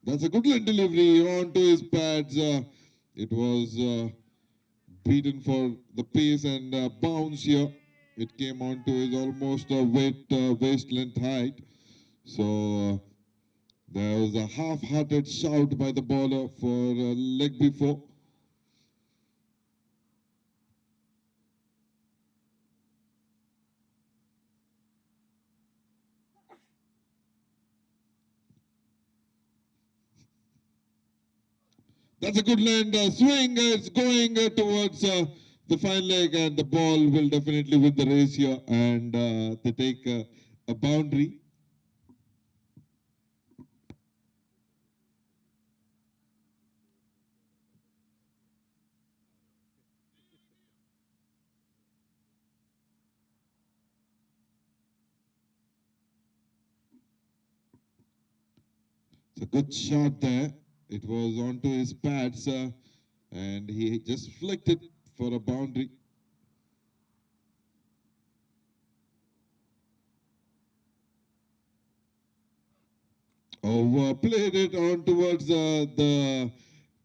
Speaker 4: That's a good line delivery onto his pads. It was beaten for the pace and bounce here. It came onto his almost waist length height. So there was a half-hearted shout by the bowler for leg before. That's a good land swing. It's going towards the fine leg, and the ball will definitely win the race here. And they take a boundary. It's a good shot there. It was onto his pads, and he just flicked it for a boundary. Played it on towards the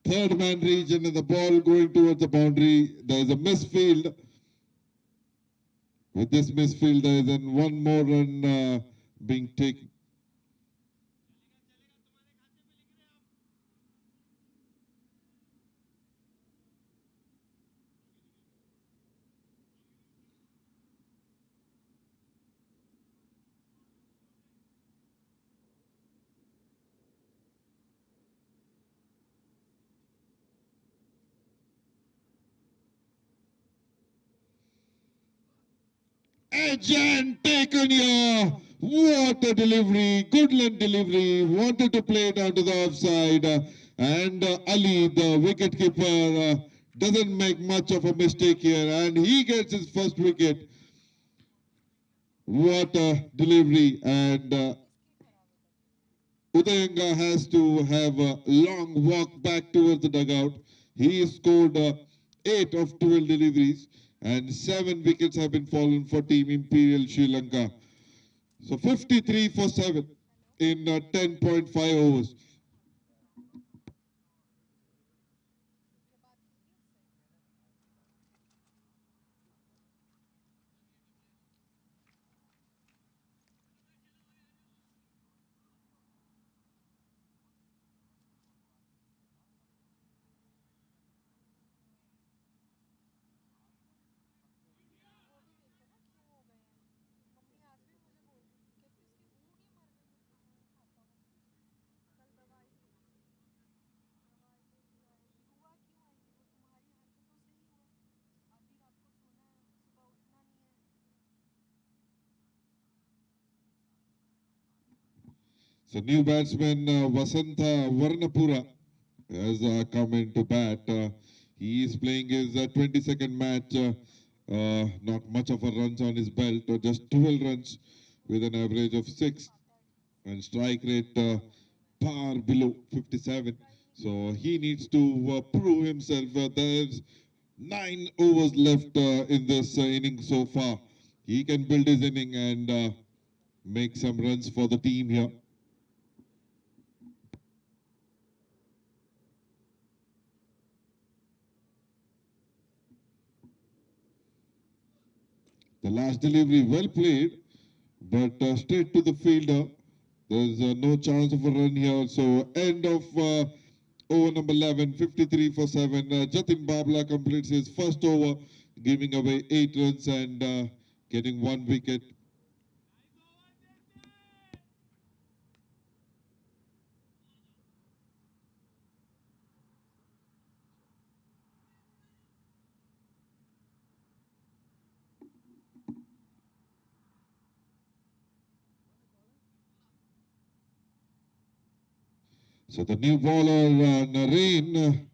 Speaker 4: third man region, and the ball going towards the boundary. There is a misfield. With this misfield, there is one more run being taken. Edge and taken here. What a delivery. Good line delivery. Wanted to play it out to the offside. And Ali, the wicketkeeper, doesn't make much of a mistake here. And he gets his first wicket. What a delivery. And Udayanga has to have a long walk back towards the dugout. He scored 8 of 12 deliveries and 7 wickets have been fallen for Team Imperial Sri Lanka. So 53 for 7 in 10.5 overs. So new batsman Vasantha Varnapura has come into bat. He is playing his 22nd match. Not much of a runs on his belt, just 12 runs with an average of 6 and strike rate far below 57. So he needs to prove himself. There's 9 overs left in this inning so far. He can build his inning and make some runs for the team here. The last delivery well played, but straight to the fielder. There's no chance of a run here. So end of over number 11, 53 for 7. Jatin Babla completes his first over, giving away 8 runs and getting 1 wicket. So the new bowler, Nareen,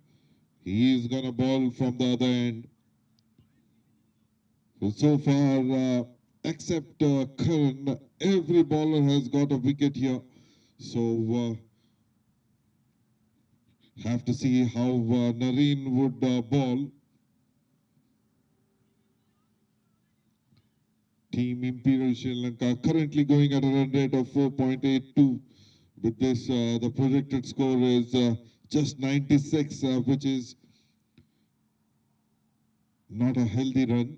Speaker 4: he is going to bowl from the other end. So far, except Karan, every bowler has got a wicket here. So have to see how Nareen would bowl. Team Imperial Sri Lanka currently going at a run rate of 4.82. With this, the projected score is just 96, which is not a healthy run.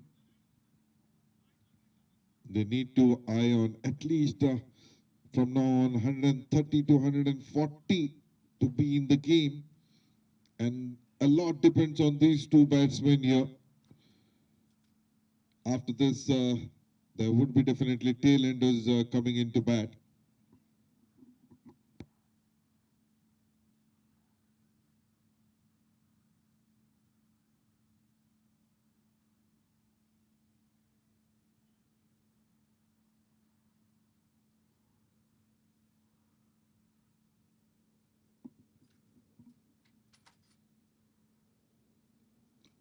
Speaker 4: They need to eye on at least from now on 130 to 140 to be in the game. And a lot depends on these two batsmen here. After this, there would be definitely tail-enders coming into bat.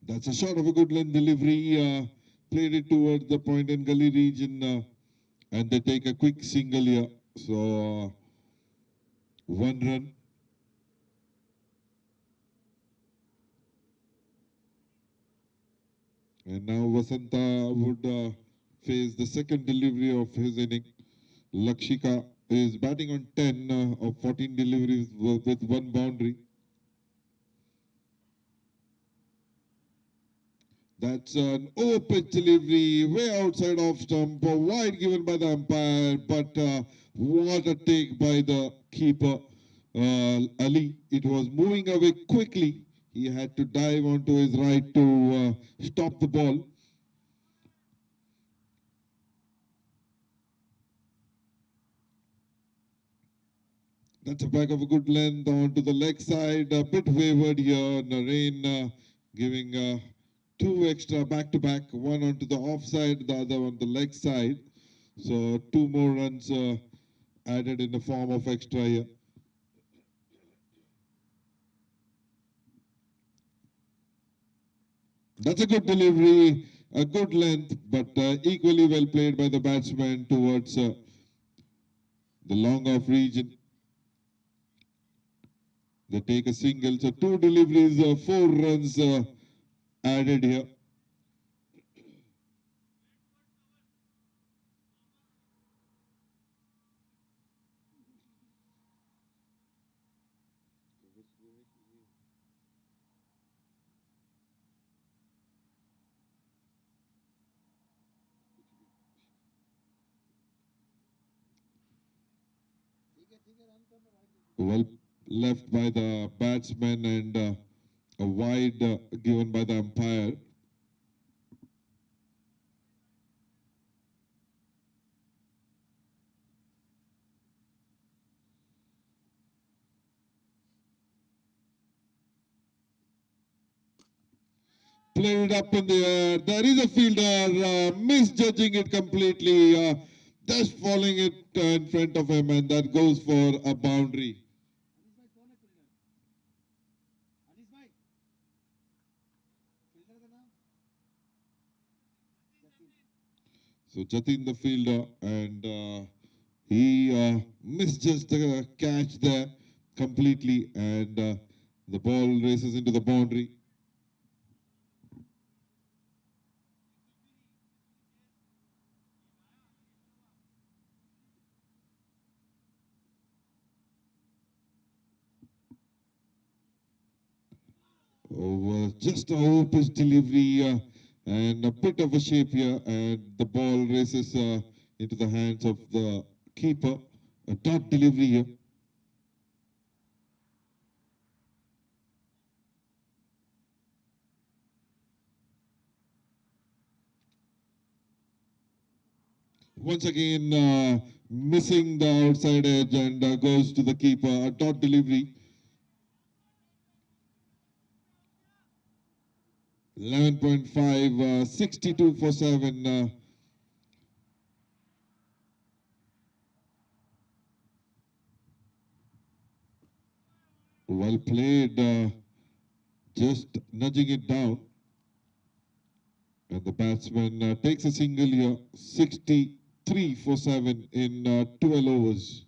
Speaker 4: That's a shot of a good length delivery. Played it towards the point and gully region, and they take a quick single here. So 1 run. And now Vasanta would face the second delivery of his inning. Lakshika is batting on 10 of 14 deliveries with 1 boundary. That's an open delivery way outside off stump, wide given by the umpire, but what a take by the keeper, Ali. It was moving away quickly. He had to dive onto his right to stop the ball. That's a back of a good length onto the leg side, a bit wavered here. Nareen giving 2 extra back to back, one onto the offside, the other on the leg side. So 2 more runs added in the form of extra here. That's a good delivery, a good length, but equally well played by the batsman towards the long off region. They take a single, so 2 deliveries, 4 runs added here. Well left by the batsman and a wide given by the umpire. Played it up in the air. There is a fielder misjudging it completely. just falling it in front of him, and that goes for a boundary. So Jatin the fielder, and he missed just the catch there completely, and the ball races into the boundary. Just a hopeless delivery and a bit of a shape here, and the ball races into the hands of the keeper. A dot delivery here. Once again, missing the outside edge, and goes to the keeper. A dot delivery. 11.5, 62 for 7. Well played, just nudging it down. And the batsman takes a single here, 63 for 7 in 12 overs.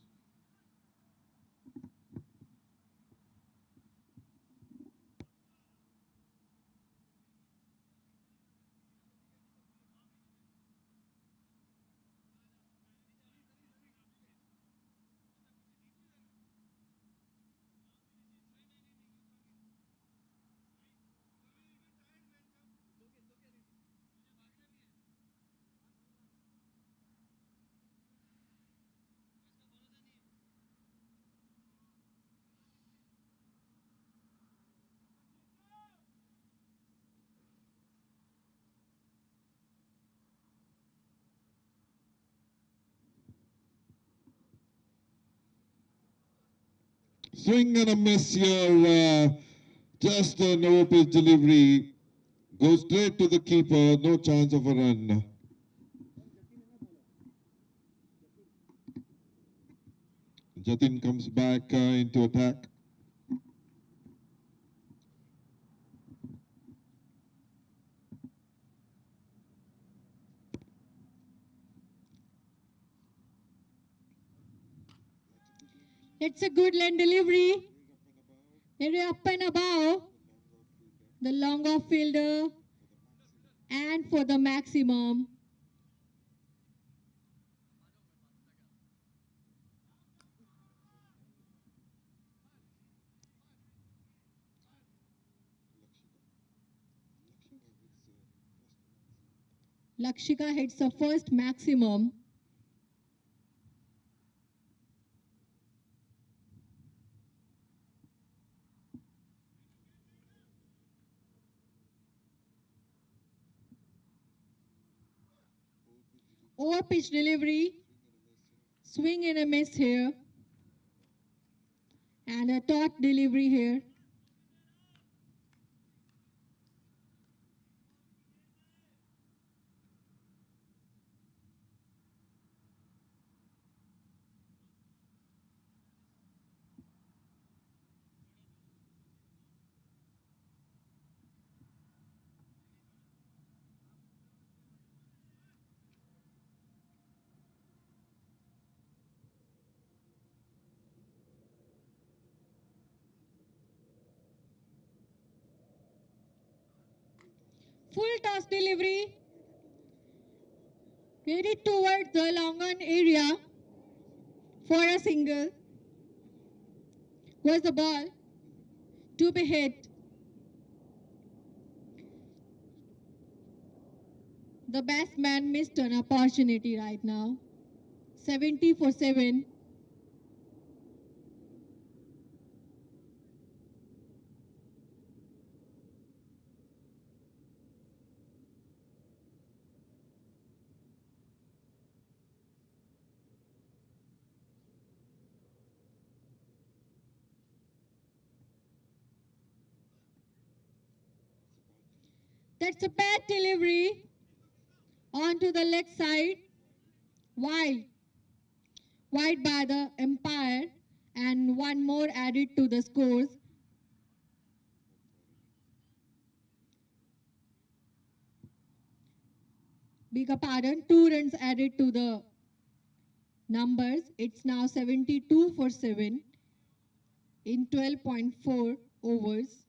Speaker 4: Swing and a miss here, just an over-pitch delivery. Goes straight to the keeper, no chance of a run. Jatin comes back into attack.
Speaker 5: It's a good line delivery. Very up and above. The long off fielder. And for the maximum. Lakshika hits the first maximum. Over pitch delivery. Swing and a miss here. And a taut delivery here. Full toss delivery. Headed towards the long on area for a single. Was the ball to be hit. The batsman missed an opportunity right now. 70 for 7. That's a bad delivery onto the leg side. Wide, wide by the umpire, and one more added to the scores. Beg a pardon, 2 runs added to the numbers. It's now 72 for 7 in 12.4 overs.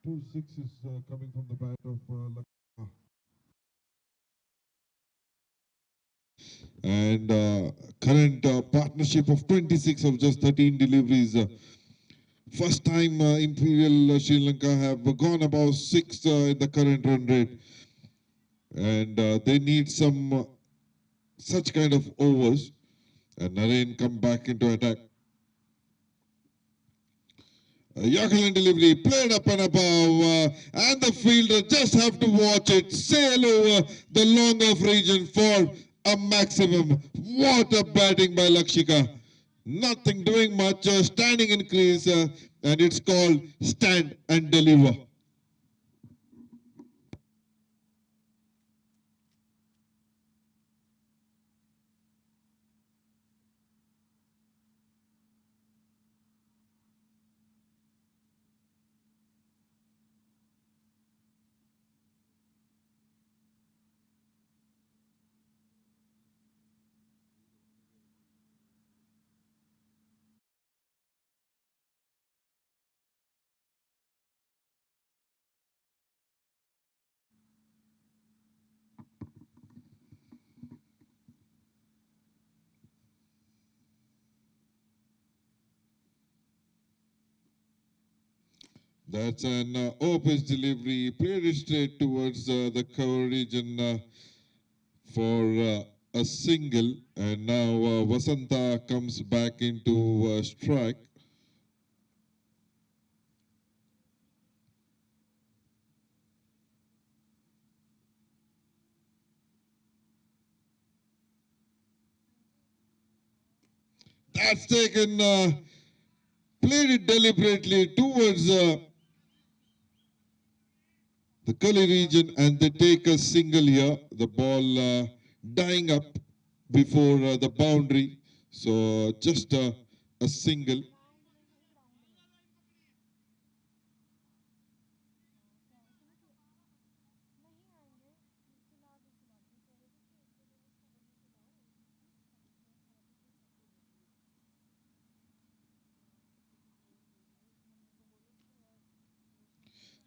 Speaker 4: Two sixes coming from the bat of Lanka. And current partnership of 26 of just 13 deliveries. First time Imperial Sri Lanka have gone above 6 in the current run rate. And they need some such kind of overs And Naren come back into attack. Yakulan delivery played up and above, and the fielder just have to watch it sail over the long off region for a maximum. What a batting by Lakshika. Nothing doing much, standing in crease, and it's called stand and deliver. That's an off-pitch delivery, played it straight towards the cover region for a single, and now Vasanta comes back into strike. That's taken, played it deliberately towards the gully region, and they take a single here. The ball dying up before the boundary, so just a single.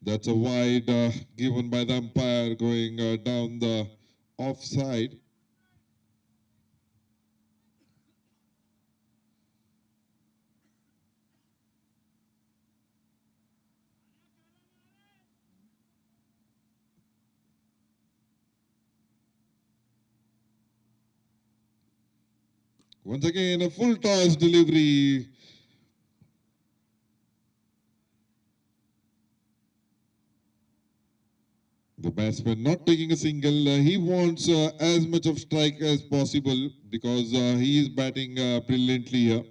Speaker 4: That's a wide given by the umpire going down the offside. Once again, a full toss delivery. The batsman not taking a single. He wants as much of strike as possible because he is batting brilliantly here.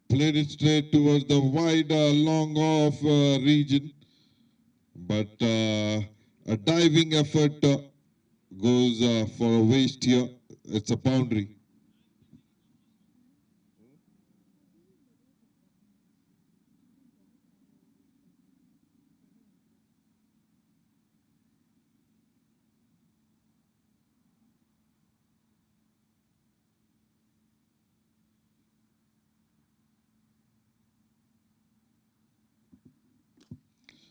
Speaker 4: Played it straight towards the wide long off region, but a diving effort goes for a waste here. It's a boundary.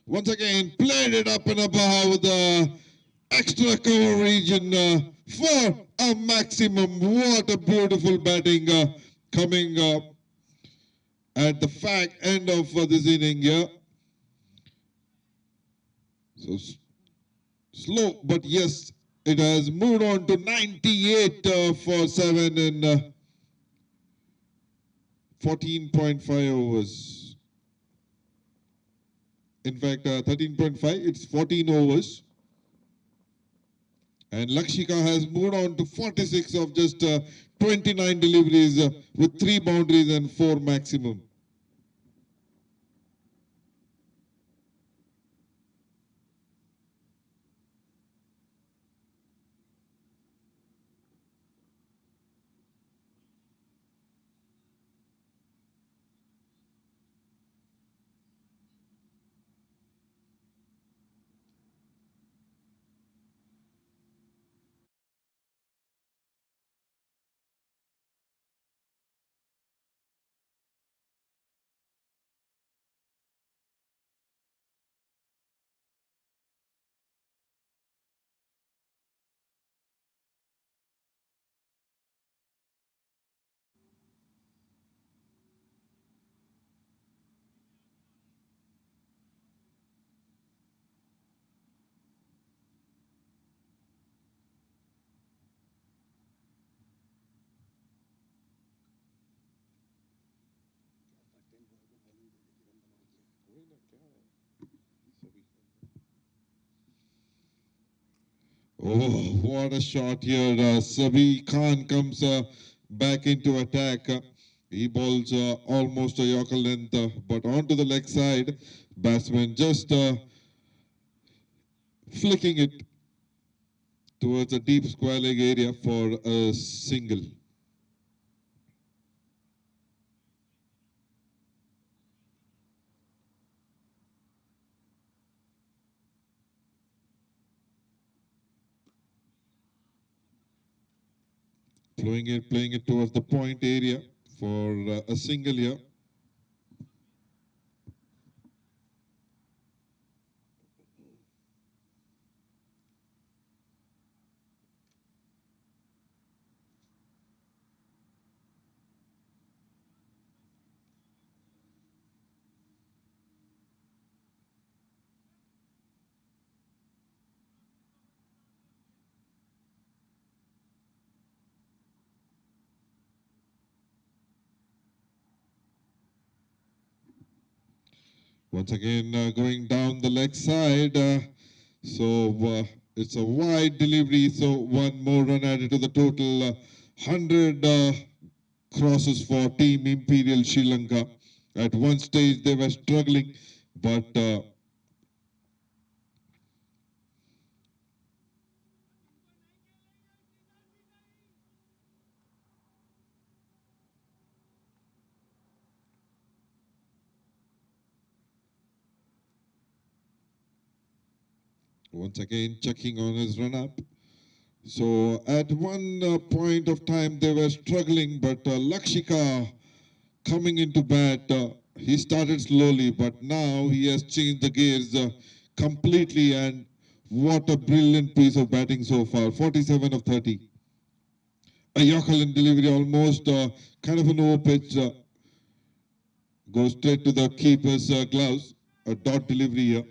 Speaker 4: Once again, played it up and above the extra cover region for a maximum. What a beautiful batting coming at the fag end of this inning here. So slow, but yes, it has moved on to 98 for 7 in 14.5 overs. In fact, 13.5, it's 14 overs. And Lakshika has moved on to 46 of just 29 deliveries with 3 boundaries and 4 maximum. Oh, what a shot here. Sabi Khan comes back into attack. He bowls almost a Yorker length, but onto the leg side. Batsman just flicking it towards a deep square leg area for a single. Playing it towards the point area for a single here. Once again, going down the leg side. It's a wide delivery. So one more run added to the total. 100 crosses for Team Imperial Sri Lanka. At one stage, they were struggling, but once again checking on his run up. So at one point of time, they were struggling, but Lakshika coming into bat, he started slowly, but now he has changed the gears completely, and what a brilliant piece of batting so far. 47 of 30. A Yorker delivery, almost kind of an over pitch, goes straight to the keeper's gloves. A dot delivery here.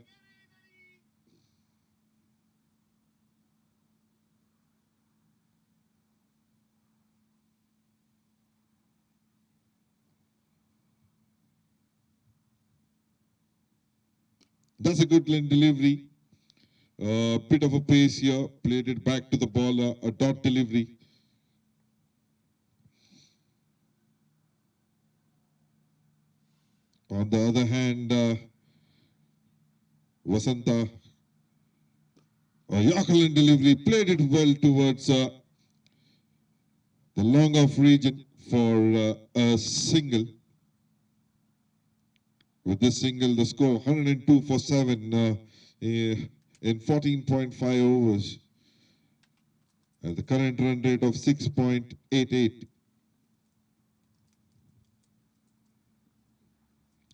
Speaker 4: That's a good delivery. Bit of a pace here. Played it back to the bowler. A dot delivery. On the other hand, Vasanta, a Yorker delivery, played it well towards the long off region for a single. With this single, the score 102 for 7 in 14.5 overs. At the current run rate of 6.88.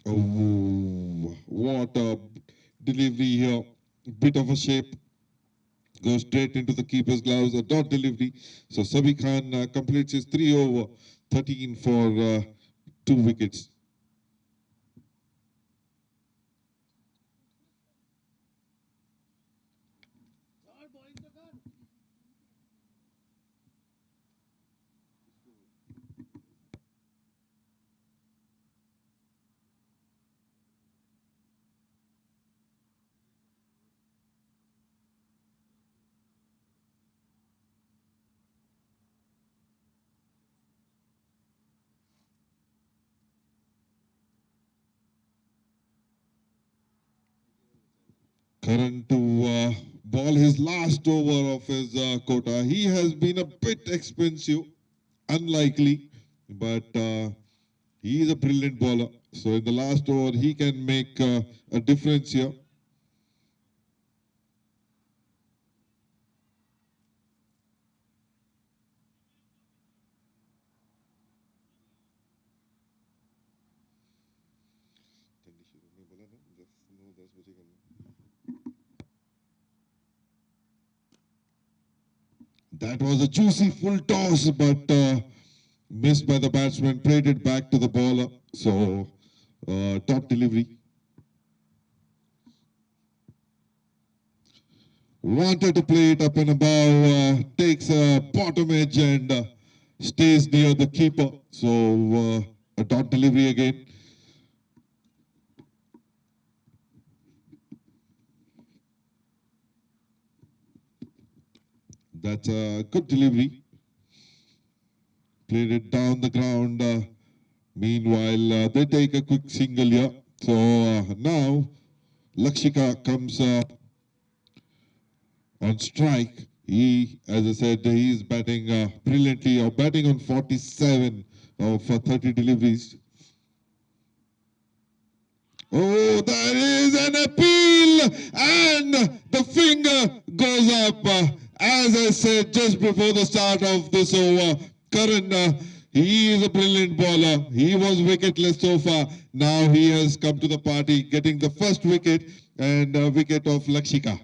Speaker 4: Oh, what a delivery here. Bit of a shape. Goes straight into the keeper's gloves. A dot delivery. So Sabi Khan completes his 3 over 13 for 2 wickets. Karan to ball his last over of his quota. He has been a bit expensive, unlikely, but he is a brilliant bowler. So in the last over, he can make a difference here. That was a juicy full toss, but missed by the batsman, played it back to the bowler. So, top delivery. Wanted to play it up and above, takes a bottom edge and stays near the keeper. So, a dot delivery again. That's a good delivery. Played it down the ground. Meanwhile, they take a quick single here. So now Lakshika comes on strike. He, as I said, he is batting brilliantly, or batting on 47 for 30 deliveries. Oh, there is an appeal, and the finger goes up. As I said just before the start of this over, Karan, he is a brilliant bowler. He was wicketless so far. Now he has come to the party, getting the first wicket and wicket of Lakshika.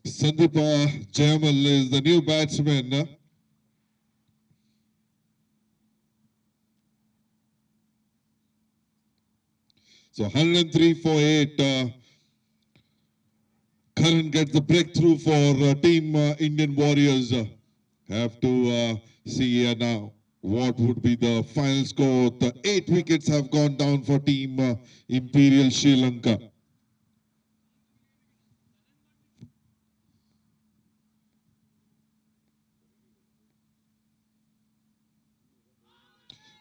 Speaker 4: Sandeep Jayamal is the new batsman. So 103 for 8. Karan gets the breakthrough for Team Indian Warriors. Have to see here now what would be the final score. The 8 wickets have gone down for Team Imperial Sri Lanka.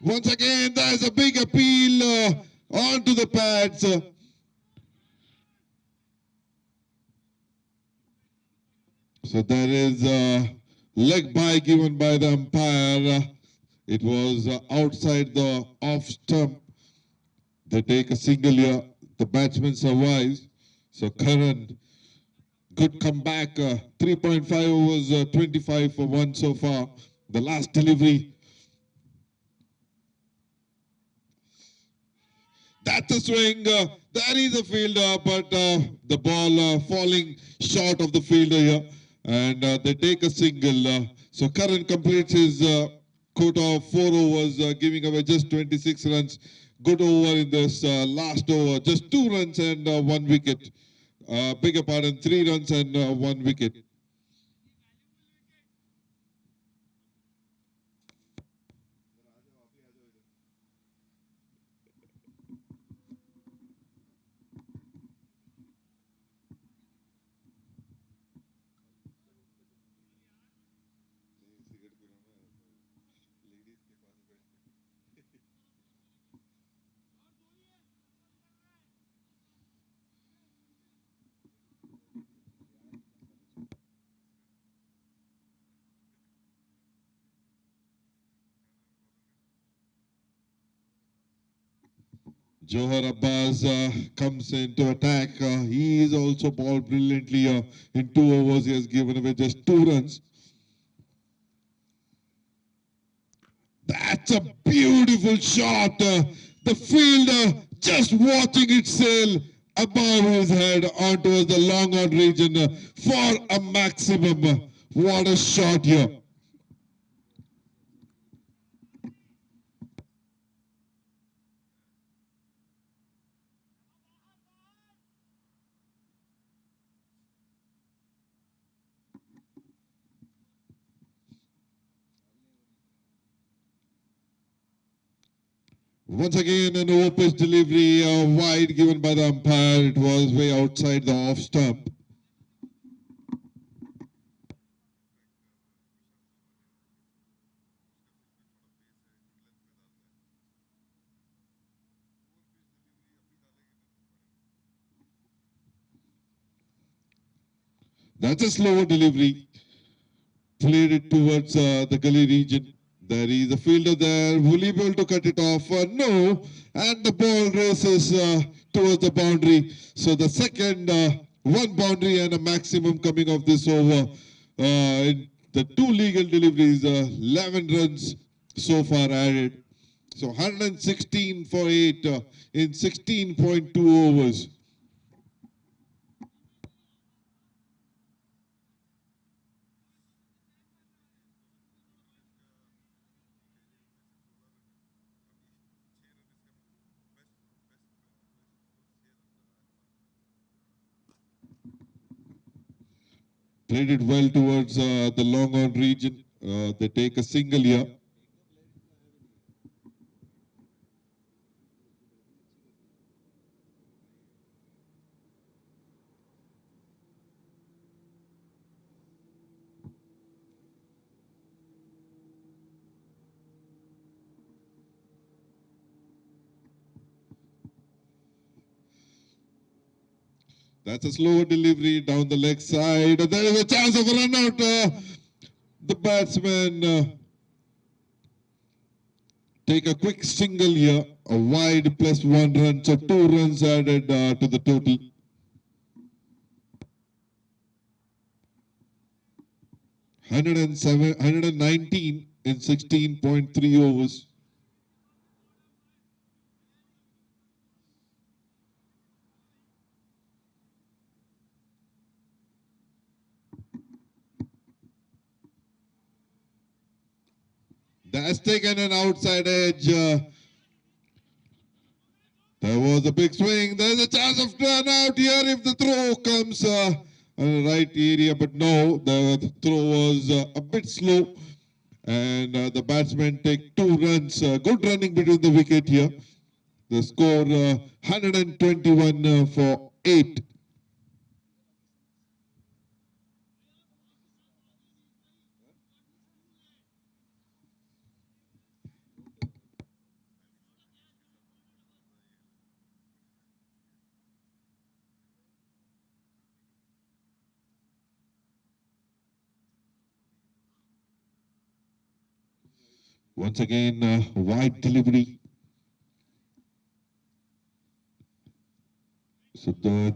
Speaker 4: Once again, there's a big appeal onto the pads. So there is a leg bye given by the umpire. It was outside the off stump. They take a single here. The batsman survives. So Karan, good comeback. 3.5 overs, 25 for 1 so far. The last delivery. That's a swing. There is a fielder, but the ball falling short of the fielder here. And they take a single. So Karan completes his quota of 4 overs, giving away just 26 runs. Good over in this last over. Just 2 runs and 1 wicket. Bigger pardon, 3 runs and 1 wicket. Johar Abbas comes into attack. He is also bowled brilliantly. In 2 overs, he has given away just 2 runs. That's a beautiful shot. The fielder just watching it sail above his head onto the long on region for a maximum. What a shot here. Once again, an over pitch delivery, wide given by the umpire. It was way outside the off stump. That's a slower delivery. Played it towards the gully region. There is a fielder there. Will he be able to cut it off? No. And the ball races towards the boundary. So the second one boundary and a maximum coming off this over. In the two legal deliveries, 11 runs so far added. So 116 for 8 in 16.2 overs. Played it well towards the long on region. They take a single here. That's a slower delivery down the leg side. There is a chance of a run out. The batsman take a quick single here. A wide plus 1 run. So 2 runs added to the total. 119 in 16.3 overs. That's taken an outside edge. There was a big swing. There's a chance of run out here if the throw comes in the right area. But no, the throw was a bit slow. And the batsmen take 2 runs. Good running between the wicket here. The score 121 for 8. Once again, wide delivery. So the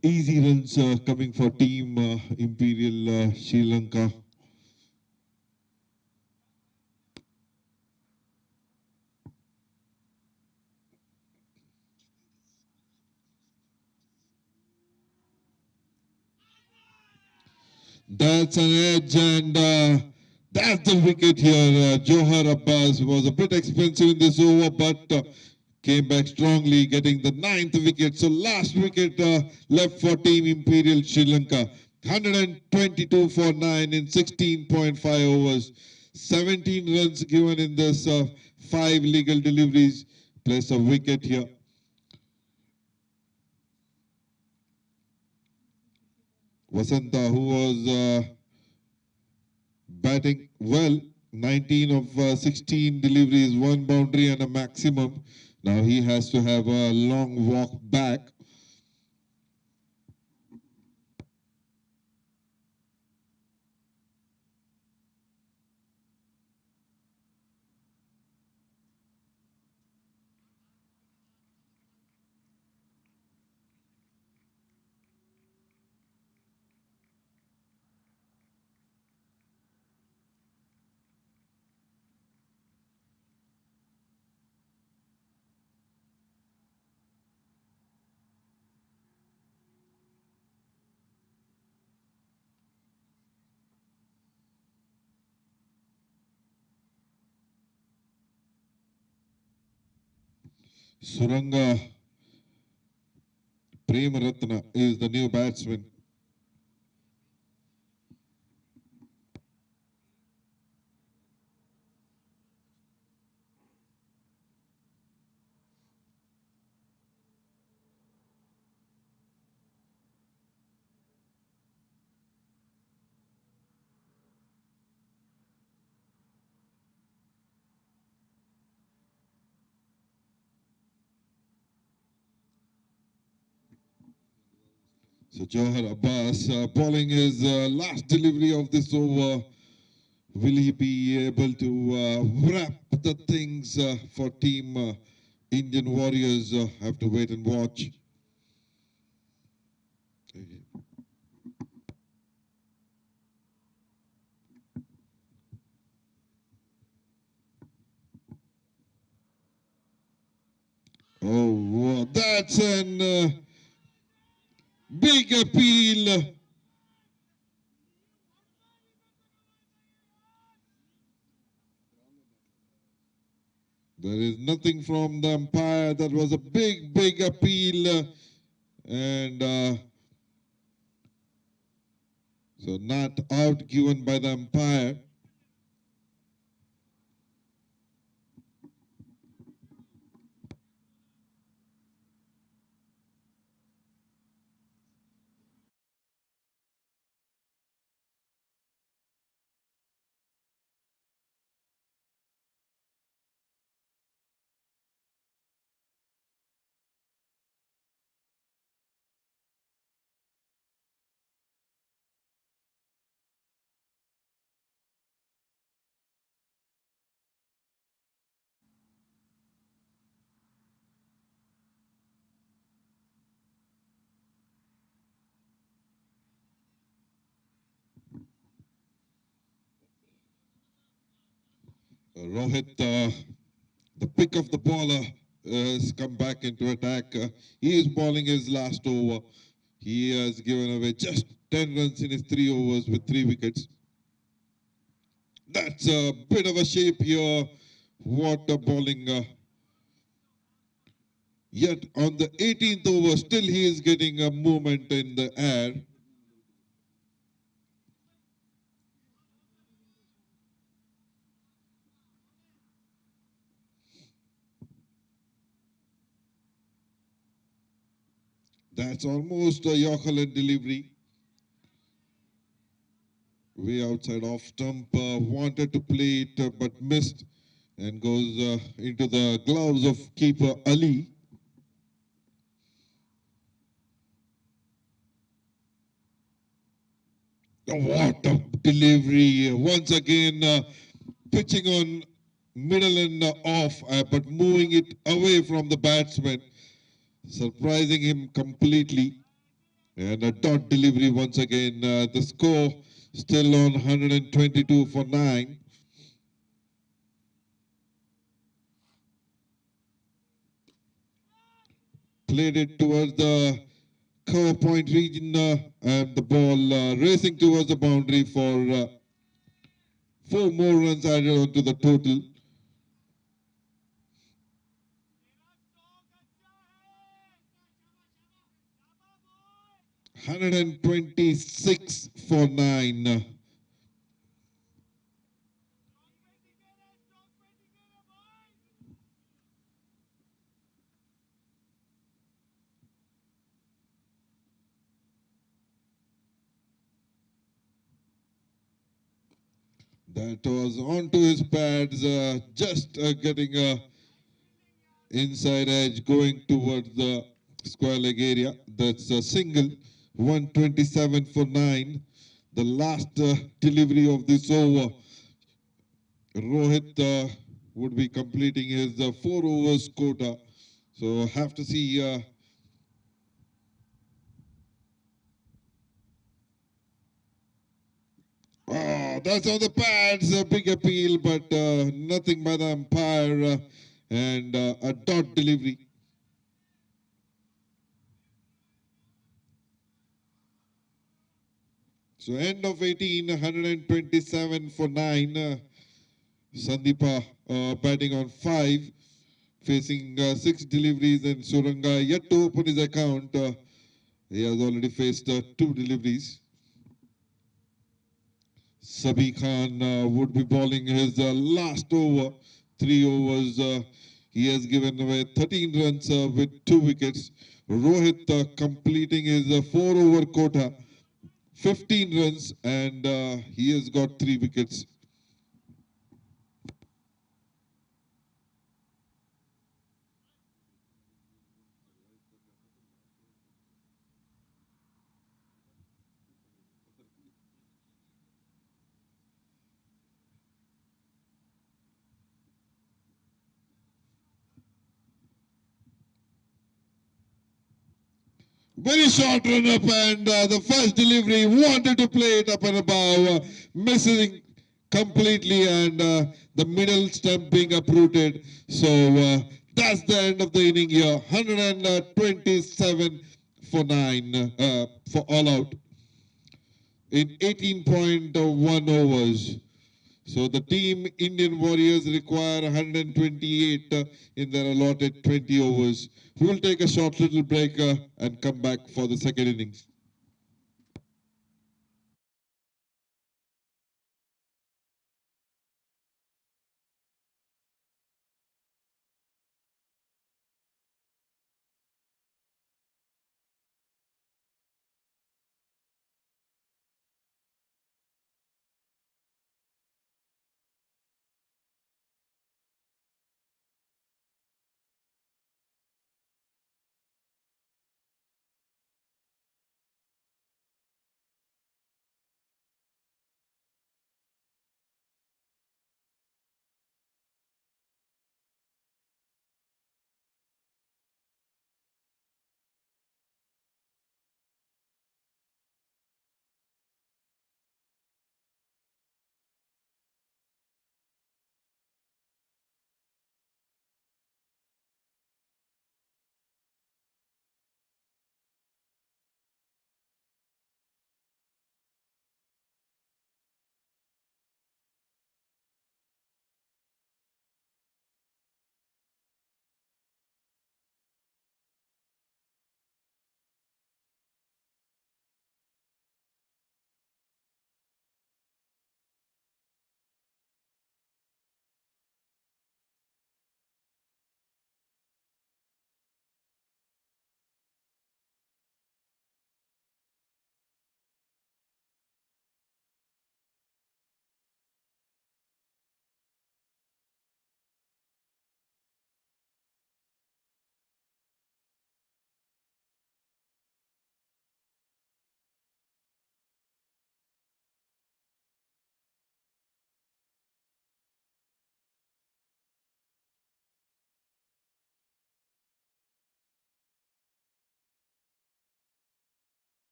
Speaker 4: easy runs coming for team Imperial Sri Lanka. That's an edge and that's the wicket here. Johar Abbas was a bit expensive in this over, but came back strongly, getting the 9th wicket. So last wicket left for Team Imperial Sri Lanka. 122 for 9 in 16.5 overs. 17 runs given in this 5 legal deliveries, plus a wicket here. Vasanta, who was batting well, 19 of 16 deliveries, 1 boundary and a maximum. Now he has to have a long walk back. Suranga Premaratna is the new batsman. So Johar Abbas bowling his last delivery of this over. Will he be able to wrap the things for team Indian Warriors? Have to wait and watch. Oh, that's an big appeal. There is nothing from the umpire. That was a big appeal. And so not out given by the umpire. Rohit, the pick of the bowler, has come back into attack. He is bowling his last over. He has given away just 10 runs in his 3 overs with 3 wickets. That's a bit of a shape here. What a bowling. Yet on the 18th over, still he is getting a movement in the air. That's almost a Yorker delivery. Way outside off stump, wanted to play it but missed and goes into the gloves of keeper Ali. What a delivery. Once again, pitching on middle and off, but moving it away from the batsman, surprising him completely. And a dot delivery once again. The score still on 122 for 9. Played it towards the cover point region and the ball racing towards the boundary for 4 more runs added onto the total. 126 for 9. That was onto his pads, just getting a inside edge going towards the square leg area. That's a single, 127 for 9. The last delivery of this over. Rohit would be completing his 4 overs quota. So have to see. Oh, that's on the pads. A big appeal, but nothing by the umpire and a dot delivery. So end of 18, 127 for 9. Sandeepa batting on 5, facing 6 deliveries, and Suranga yet to open his account. He has already faced 2 deliveries. Sabi Khan would be bowling his last over, 3 overs. He has given away 13 runs with 2 wickets. Rohit completing his 4 over quota, 15 runs, and he has got 3 wickets. Very short run up, and the first delivery wanted to play it up and above, missing completely, and the middle stump being uprooted. So that's the end of the inning here. 127 for 9 for all out in 18.1 overs. So the team Indian Warriors require 128 in their allotted 20 overs. We will take a short little break and come back for the second innings.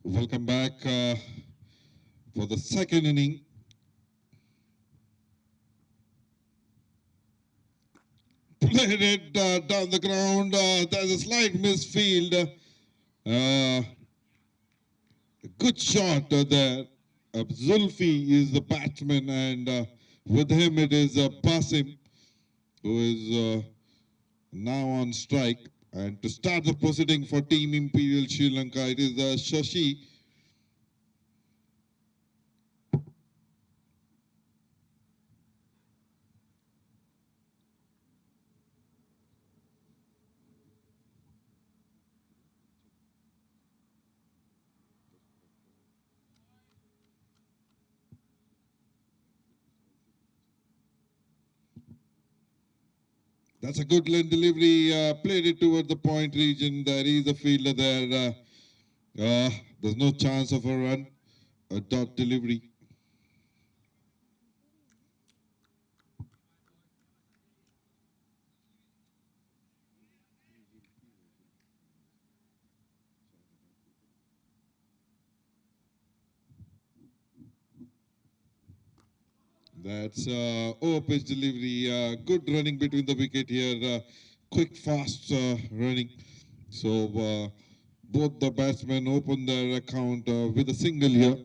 Speaker 4: Welcome back for the second inning. Played it down the ground. There's a slight misfield. Good shot there. Zulfi is the batsman, and with him it is Basim, who is now on strike. And to start the proceeding for Team Imperial Sri Lanka, it is Shashi. That's a good line delivery. Played it towards the point region. There is a fielder there. There's no chance of a run. A dot delivery. That's over-pitch delivery. Good running between the wicket here. Quick, fast running. So both the batsmen open their account with a single here.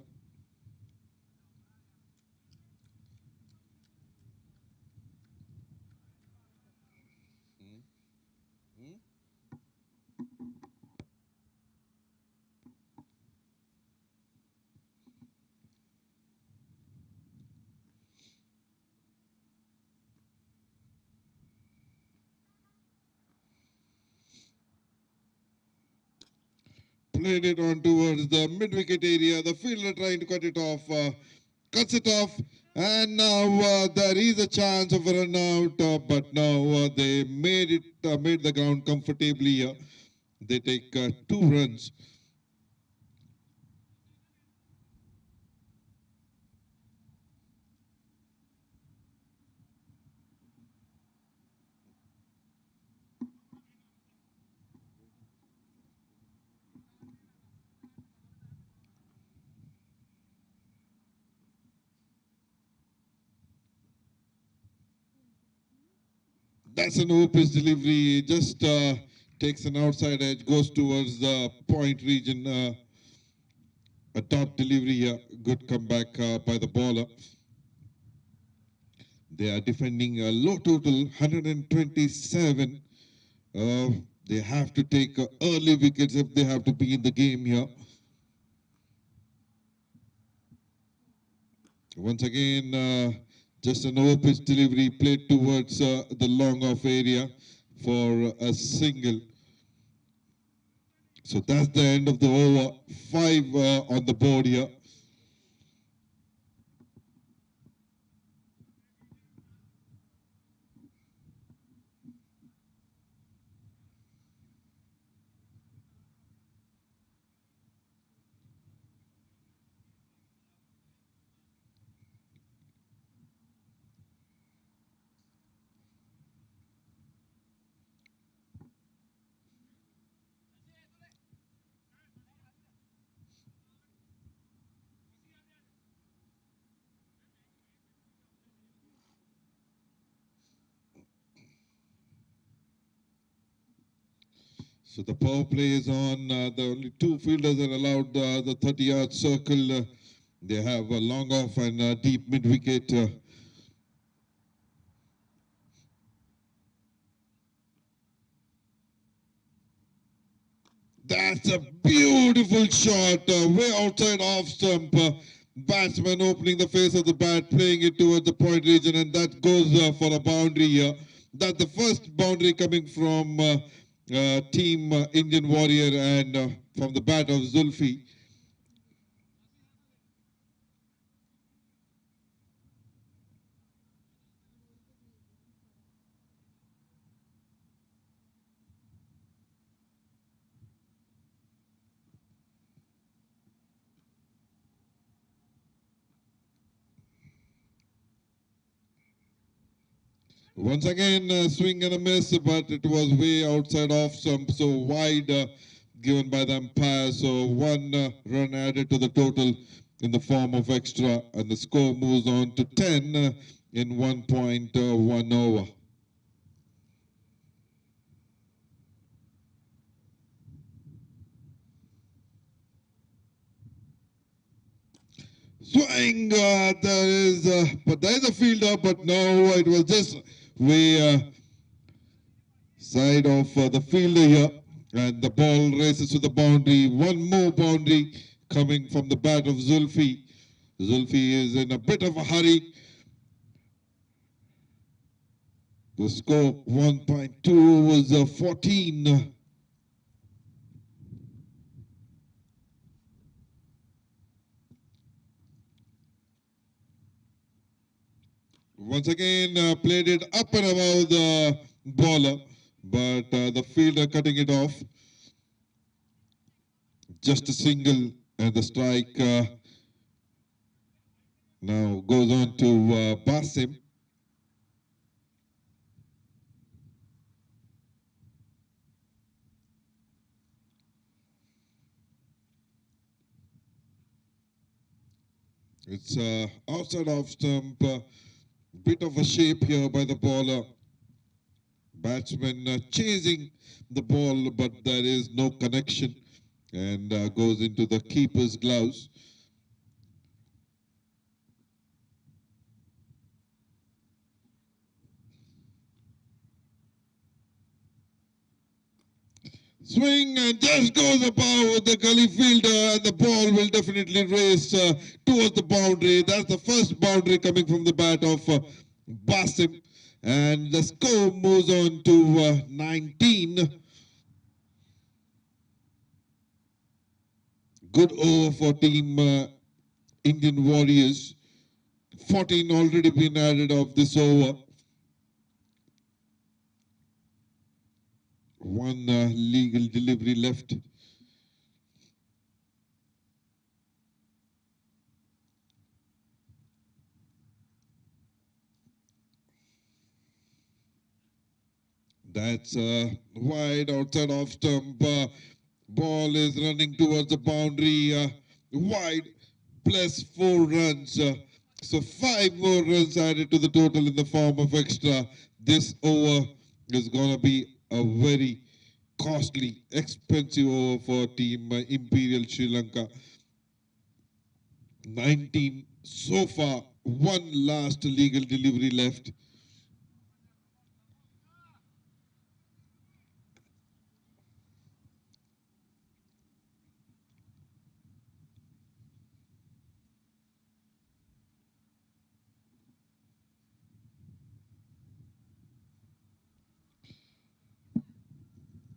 Speaker 4: Played it on towards the mid-wicket area. The fielder trying to cut it off. Cuts it off. And now there is a chance of a run out. But now they made the ground comfortably here. They take 2 runs. That's an over-pitch delivery. Just takes an outside edge, goes towards the point region. A dot delivery here. Good comeback by the bowler. They are defending a low total, 127. They have to take early wickets if they have to be in the game here. Once again, just an over-pitch delivery played towards the long off area for a single. So that's the end of the over. 5 on the board here. So the power play is on. The only 2 fielders are allowed the 30-yard circle. They have a long off and a deep mid-wicket. That's a beautiful shot, way outside off stump. Batsman opening the face of the bat, playing it towards the point region, and that goes for a boundary here. That's the first boundary coming from team Indian Warrior and from the bat of Zulfi. Once again, swing and a miss, but it was way outside off stump, so wide given by the umpire. So one run added to the total in the form of extra, and the score moves on to 10 in 1.1 over. Swing, but there is a fielder, but no, it was just way side of the fielder here, and the ball races to the boundary. One more boundary coming from the bat of Zulfi. Zulfi is in a bit of a hurry. The score 1.2 was 14. Once again, played it up and above the bowler, but the fielder cutting it off. Just a single, and the strike now goes on to Basim. It's outside off stump, bit of a shape here by the bowler. Batsman chasing the ball, but there is no connection, and goes into the keeper's gloves. Swing and just goes above the gully fielder, and the ball will definitely race towards the boundary. That's the first boundary coming from the bat of Basim, and the score moves on to 19. Good over for team Indian Warriors. 14 already been added of this over. One legal delivery left. That's wide outside off stump. Ball is running towards the boundary. Wide plus 4 runs. So 5 more runs added to the total in the form of extra. This over is going to be a very costly, expensive over for team Imperial Sri Lanka. 19 so far. One last legal delivery left.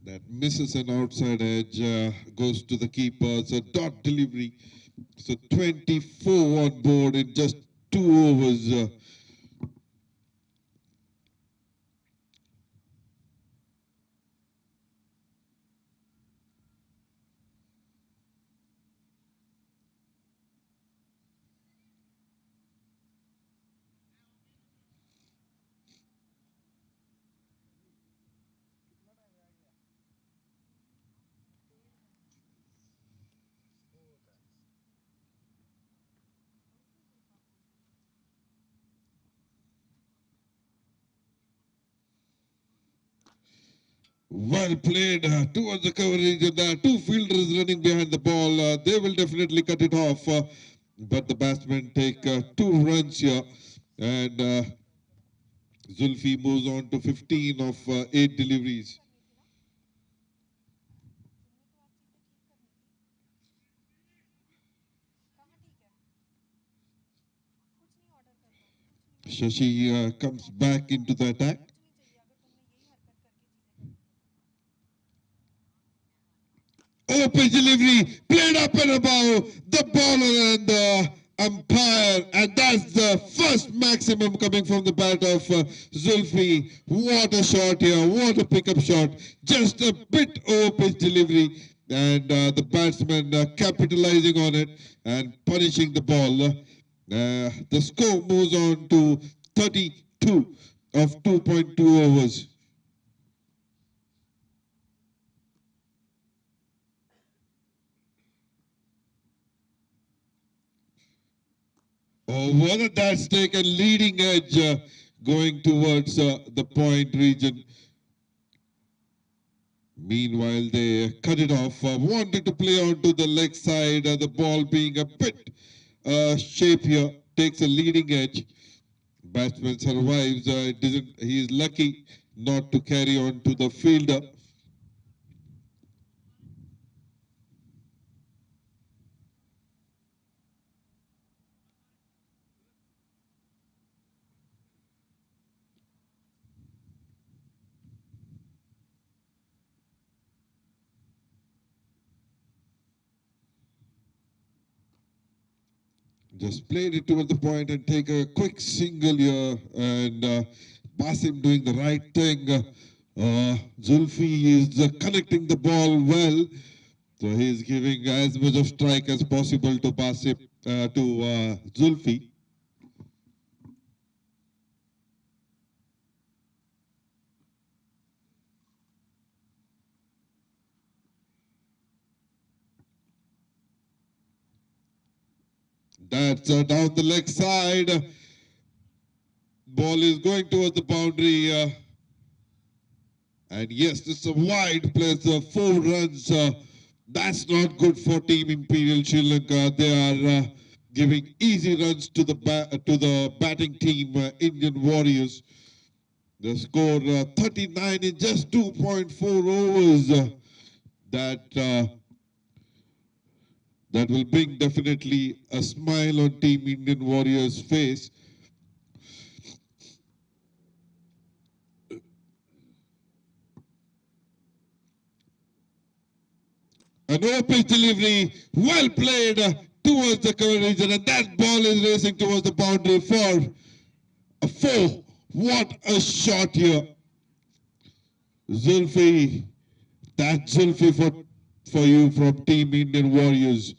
Speaker 4: That misses an outside edge, goes to the keeper. So dot delivery. So 24 on board in just 2 overs. Well played towards the coverage. There are 2 fielders running behind the ball. They will definitely cut it off. But the batsmen take 2 runs here. And Zulfi moves on to 15 of 8 deliveries. Shashi comes back into the attack. pitch delivery, played up and above the bowler and the umpire, and that's the first maximum coming from the bat of Zulfi. What a shot here, what a pickup shot, just a bit over pitch delivery, and the batsman capitalizing on it and punishing the ball. The score moves on to 32 of 2.2 overs. Oh, what a that's taken leading edge going towards the point region. Meanwhile, they cut it off. Wanted to play onto the leg side. The ball being a bit shape here takes a leading edge. Batsman survives. He is lucky not to carry on to the fielder. Just played it towards the point and take a quick single here, and Basim doing the right thing. Zulfi is connecting the ball well, so he's giving as much of strike as possible to Basim, to Zulfi. That's down the leg side. Ball is going towards the boundary. And yes, this is a wide place, 4 runs. That's not good for Team Imperial Sri Lanka. They are giving easy runs to the batting team, Indian Warriors. The score 39 in just 2.4 overs. That will bring definitely a smile on Team Indian Warriors' face. An open delivery, well played towards the cover region, and that ball is racing towards the boundary for a 4. What a shot here. Zulfi, that's Zulfi for you from Team Indian Warriors.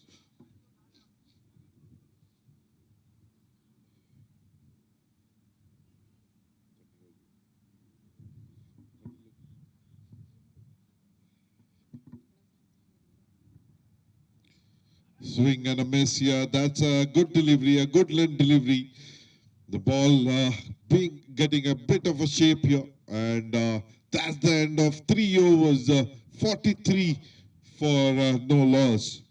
Speaker 4: Swing and a miss here. That's a good delivery, a good length delivery. The ball getting a bit of a shape here, and that's the end of 3 overs, 43 for no loss.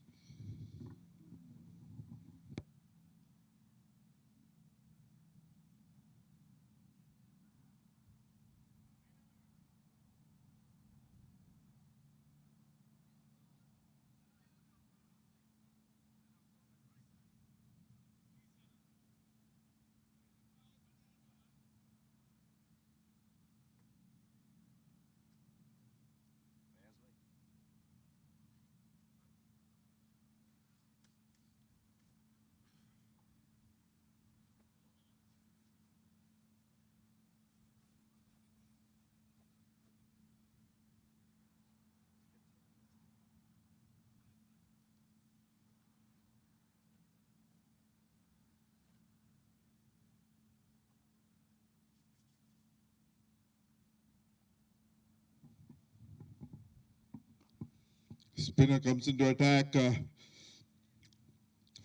Speaker 4: Spinner comes into attack.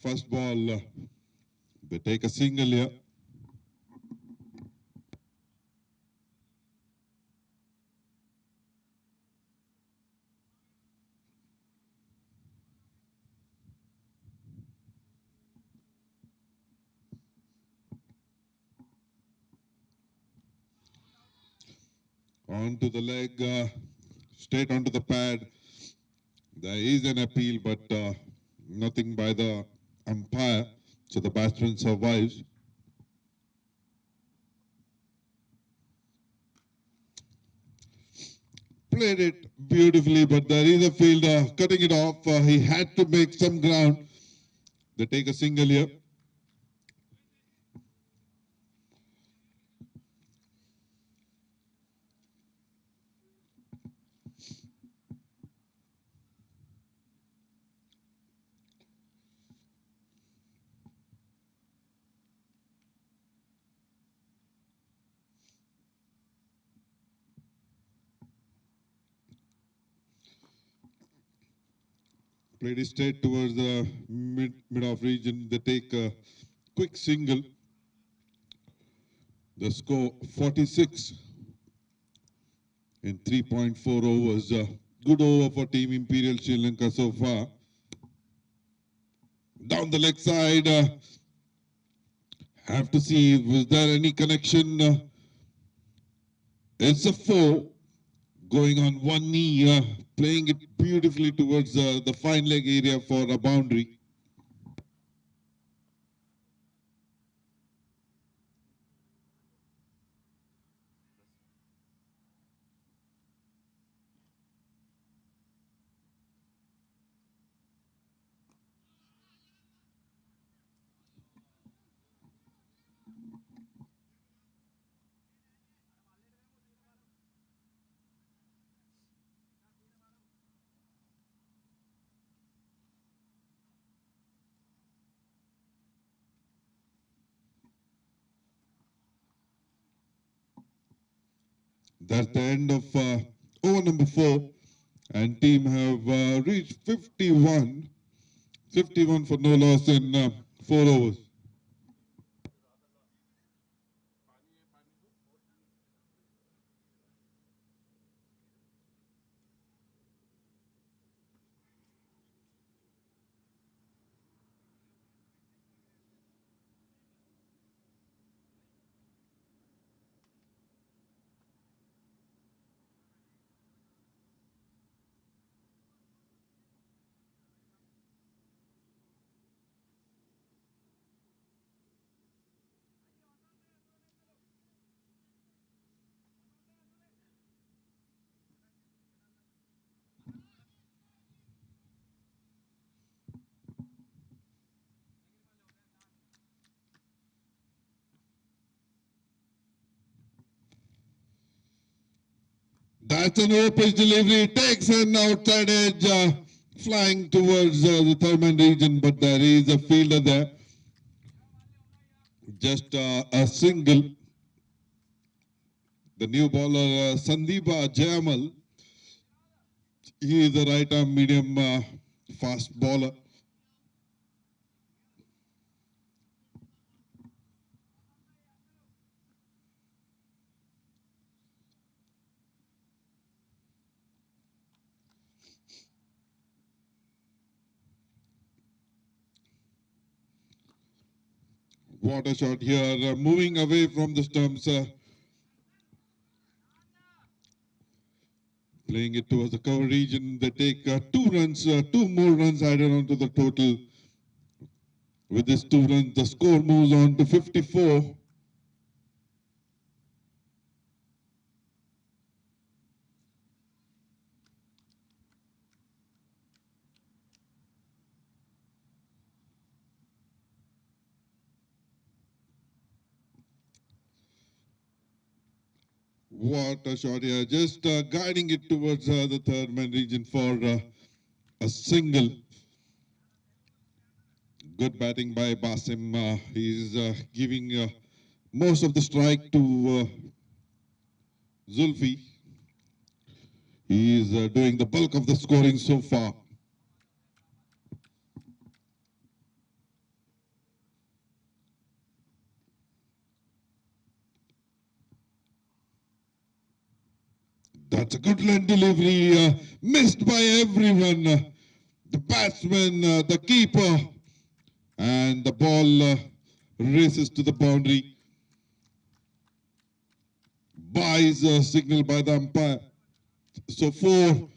Speaker 4: First ball, they take a single here. Onto the leg, straight onto the pad. There is an appeal, but nothing by the umpire. So the batsman survives. played it beautifully, but there is a fielder cutting it off. He had to make some ground. They take a single here. Played it straight towards the mid-off region. They take a quick single. The score 46 in 3.4 overs. Good over for Team Imperial Sri Lanka so far. Down the leg side. Have to see, was there any connection? It's a 4. Going on one knee, playing it beautifully towards the fine leg area for a boundary. That's the end of over number 4. And team have reached 51. 51 for no loss in 4 overs. That's an over-pitch delivery. Takes an outside edge, flying towards the third man region, but there is a fielder there. Just a single. The new bowler, Sandeepa Jayamal. He is a right-arm medium fast bowler. What a shot here, moving away from the stumps. Playing it towards the cover region. They take 2 runs, 2 more runs added onto the total. With this 2 runs, the score moves on to 54. What a shot here, just guiding it towards the third man region for a single. Good batting by Basim. He's giving most of the strike to Zulfi. He is doing the bulk of the scoring so far. That's a good line delivery, missed by everyone. The batsman, the keeper, and the ball races to the boundary. Buys a signal by the umpire. So 4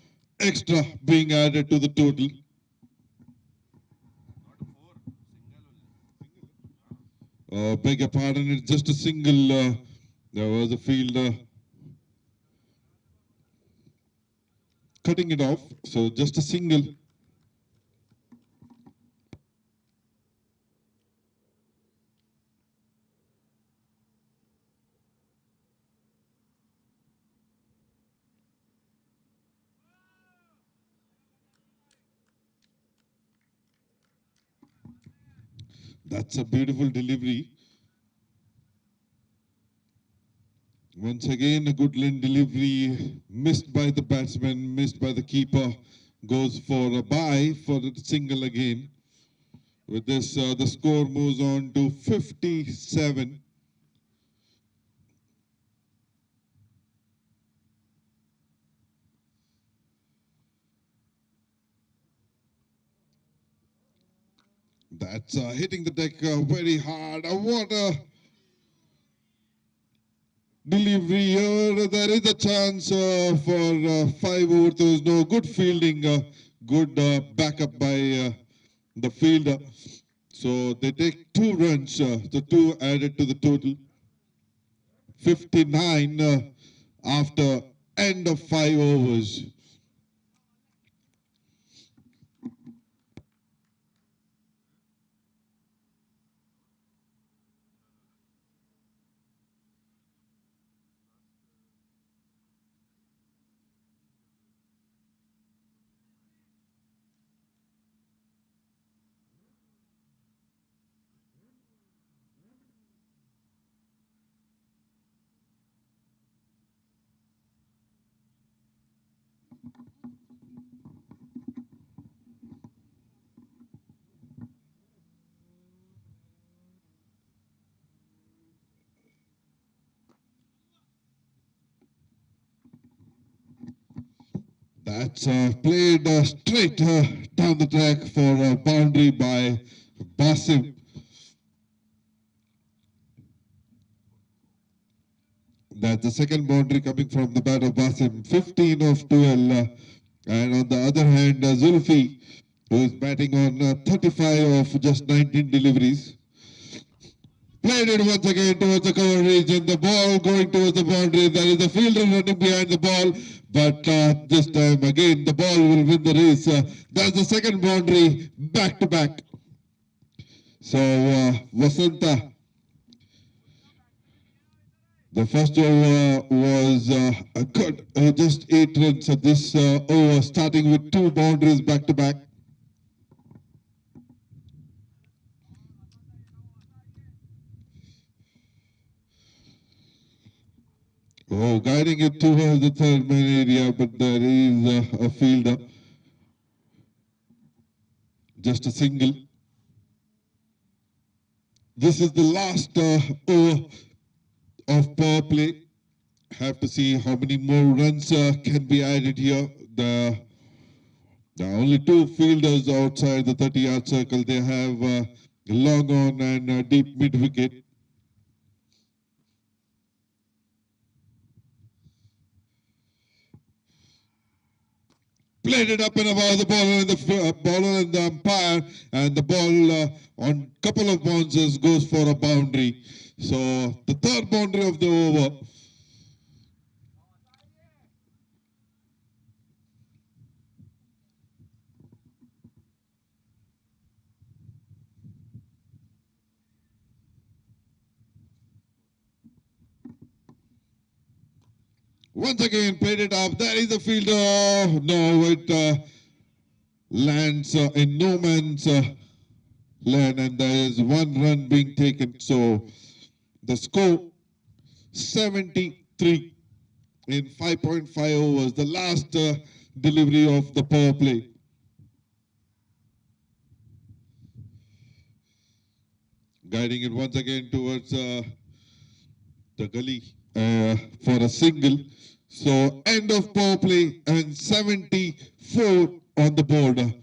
Speaker 4: extra being added to the total. Beg your pardon, it's just a single. There was a fielder. cutting it off. So just a single. That's a beautiful delivery. Once again, a good line delivery, missed by the batsman, missed by the keeper, goes for a bye for the single again. With this, the score moves on to 57. That's hitting the deck very hard. What a delivery here. There is a chance for 5 over. There was no good fielding, good backup by the fielder. So they take 2 runs, the 2 added to the total. 59 after end of 5 overs. That's played straight down the track for a boundary by Basim. That's the second boundary coming from the bat of Basim. 15 of 12. And on the other hand, Zulfi, who is batting on 35 of just 19 deliveries. Played it once again towards the cover region. The ball going towards the boundary. There is a fielder running behind the ball. But this time again, the ball will win the race. That's the second boundary back to back. So Vasanta, the first over was a good, just 8 runs. So this over starting with 2 boundaries back to back. Oh, guiding it towards the third man area, but there is a fielder. Just a single. This is the last over of power play. Have to see how many more runs can be added here. There are only 2 fielders outside the 30-yard circle. They have long on and deep mid wicket. Played it up and above the bowler and the umpire, and the ball on couple of bounces goes for a boundary. So the third boundary of the over. Once again, played it up. There is a fielder. No, it lands in no man's land, and there is 1 run being taken. So the score 73 in 5.5 overs. The last delivery of the power play. Guiding it once again towards the gully for a single. So end of power play and 74 on the board.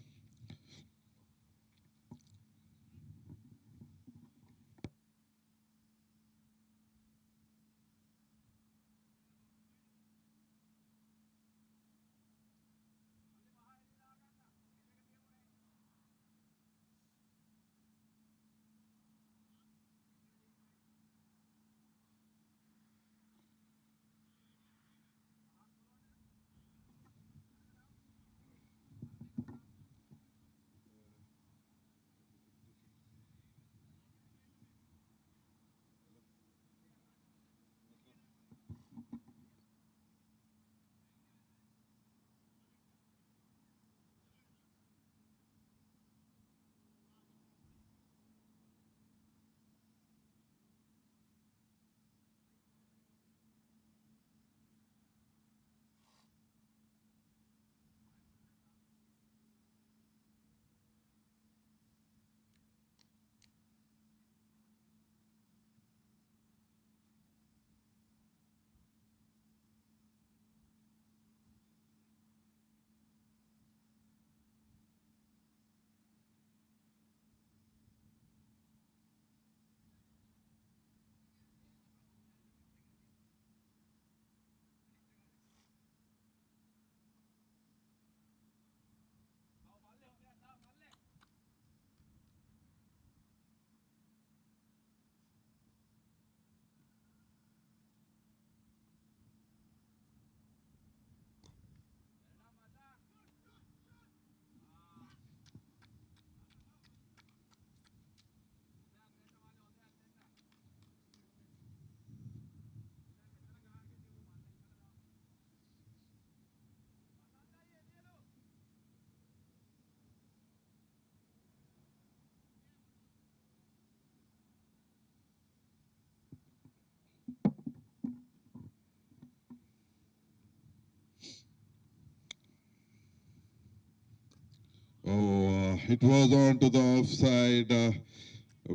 Speaker 4: it was on to the offside,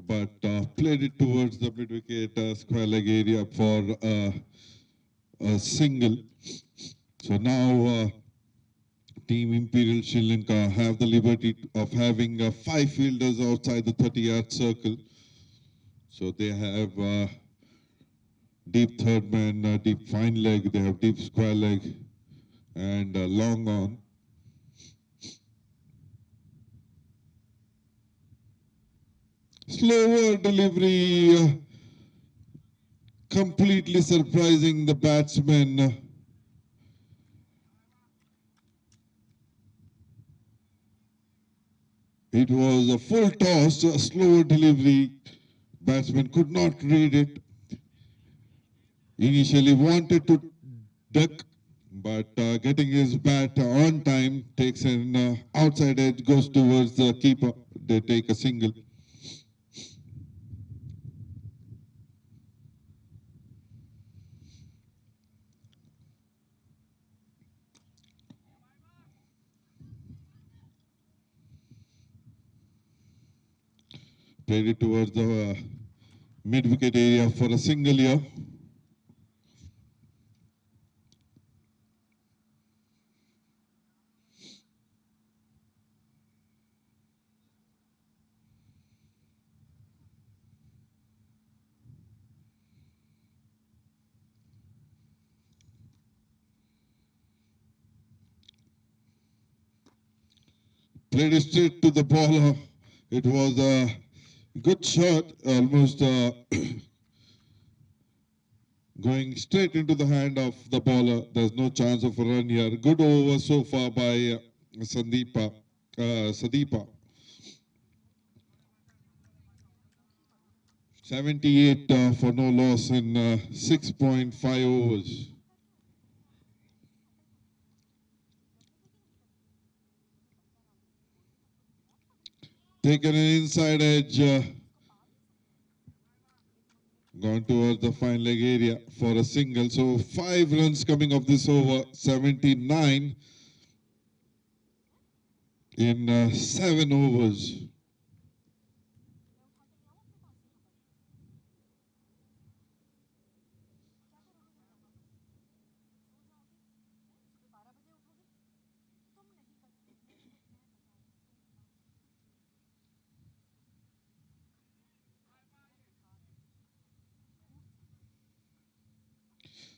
Speaker 4: but played it towards the mid-wicket square leg area for a single. So now Team Imperial Sri Lanka have the liberty of having 5 fielders outside the 30-yard circle. So they have deep third man, deep fine leg, they have deep square leg, and long on. Slower delivery, completely surprising the batsman. It was a full toss, a slower delivery. Batsman could not read it. Initially wanted to duck, but getting his bat on time, takes an outside edge, goes towards the keeper. They take a single. Played it towards the mid-wicket area for a single here. Played it straight to the bowler. It was a good shot, almost going straight into the hand of the bowler. There's no chance of a run here. Good over so far by Sadeepa. 78 for no loss in 6.5 overs. Taken an inside edge. Gone towards the fine leg area for a single. So 5 runs coming off this over. 79 in 7 overs.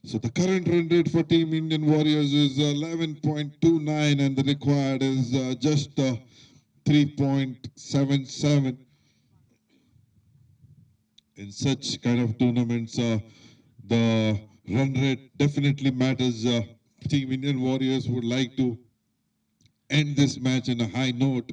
Speaker 4: So the current run rate for Team Indian Warriors is 11.29 and the required is just 3.77. In such kind of tournaments, the run rate definitely matters. Team Indian Warriors would like to end this match in a high note.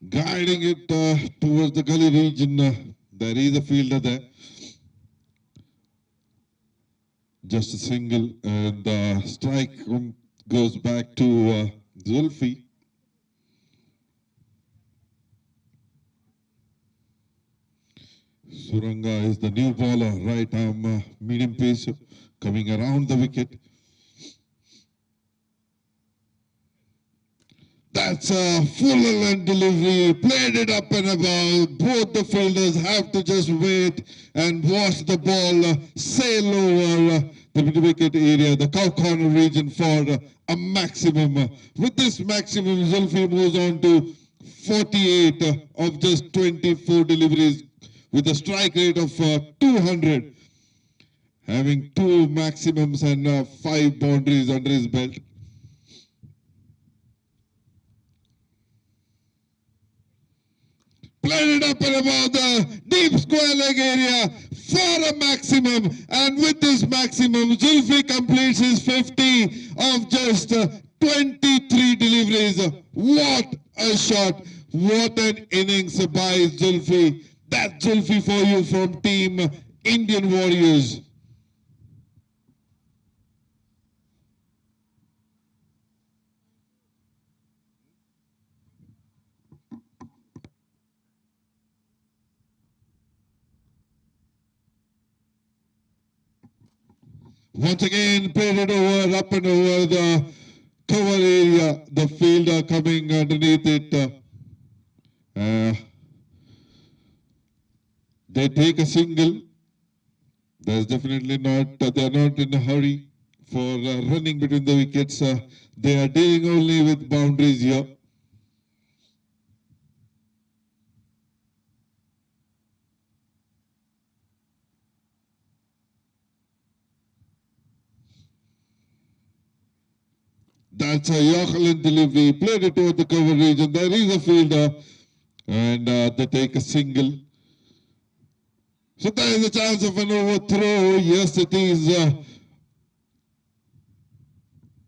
Speaker 4: Guiding it towards the gully region. There is a fielder there. Just a single, and strike goes back to Zulfi. Suranga is the new bowler, right arm medium pace, coming around the wicket. That's a full length delivery, played it up and about. Both the fielders have to just wait and watch the ball sail over the mid-wicket area, the cow corner region for a maximum. With this maximum, Zulfi moves on to 48 of just 24 deliveries with a strike rate of 200, having 2 maximums and 5 boundaries under his belt. Played it up and about the deep square leg area for a maximum. And with this maximum, Zulfi completes his 50 of just 23 deliveries. What a shot. What an innings by Zulfi. That's Zulfi for you from Team Indian Warriors. Once again, played it over, up and over the cover area. The fielder coming underneath it. They take a single. There's definitely not, they're not in a hurry for running between the wickets. They are dealing only with boundaries here. That's a Yorkland delivery. Played it over the cover region. There is a fielder. And they take a single. So there is a chance of an overthrow. Yes, it is.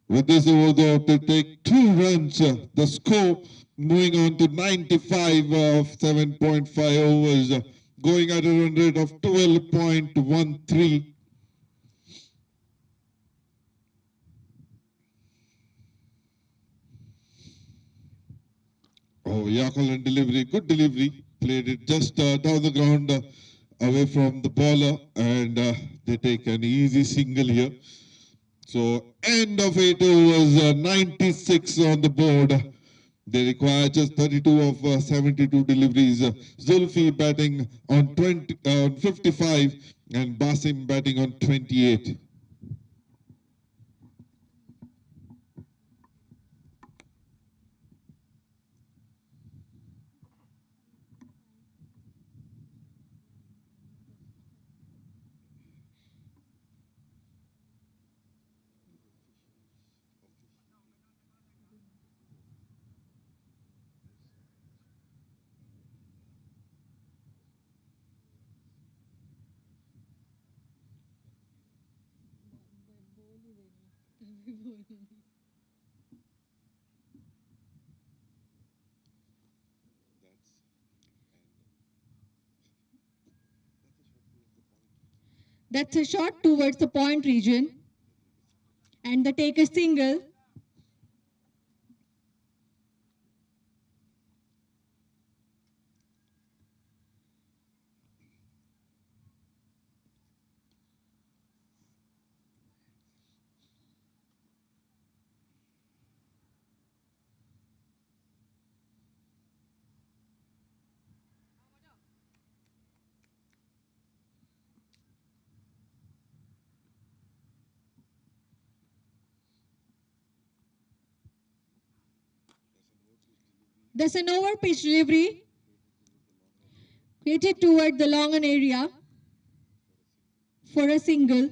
Speaker 4: With this over, they take 2 runs. The score moving on to 95 of 7.5 overs. Going at a run rate of 12.13. Oh, Yakolan delivery, good delivery. Played it just down the ground away from the bowler, and they take an easy single here. So end of 8 overs, 96 on the board. They require just 32 of 72 deliveries. Zulfi batting on 55 and Basim batting on 28.
Speaker 5: That's a shot towards the point region. And they take a single. There's an over pitch delivery created toward the long on area for a single.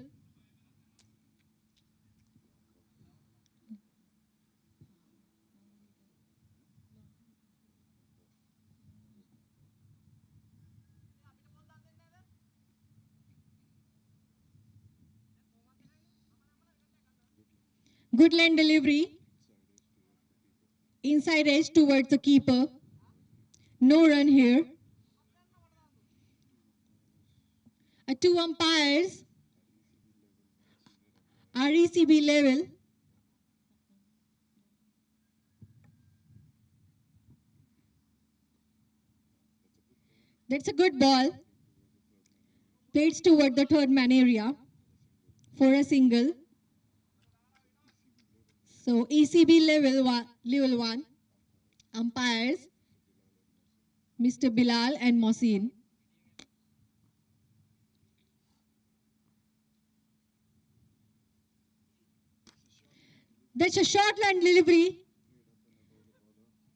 Speaker 5: Good line delivery. Inside edge towards the keeper. No run here. 2 umpires are ECB level. That's a good ball. Plays toward the third man area for a single. So ECB level 1 umpires Mr. Bilal and Mohsin. That's a short line delivery.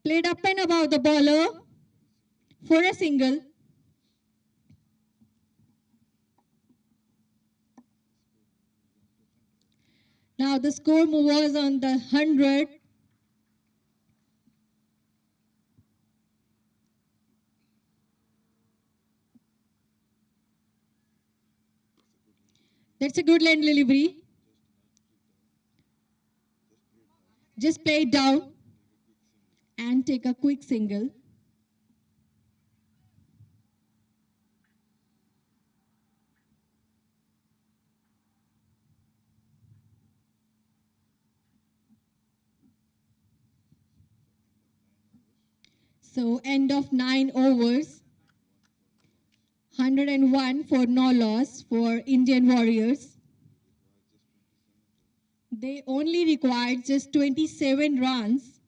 Speaker 5: Played up and above the bowler for a single. Now the score was on the 100. That's a good land delivery. Just play it down and take a quick single. So end of 9 overs, 101 for no loss for Indian Warriors. They only required just 27 runs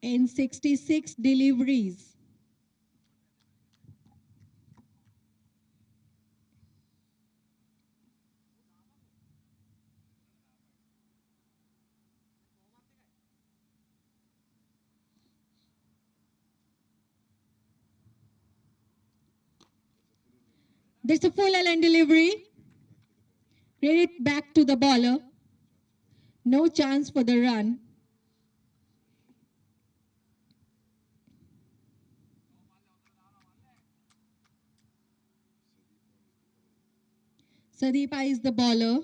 Speaker 5: and 66 deliveries. There's a full line delivery. Read it back to the bowler. No chance for the run. Sadeepa is the bowler.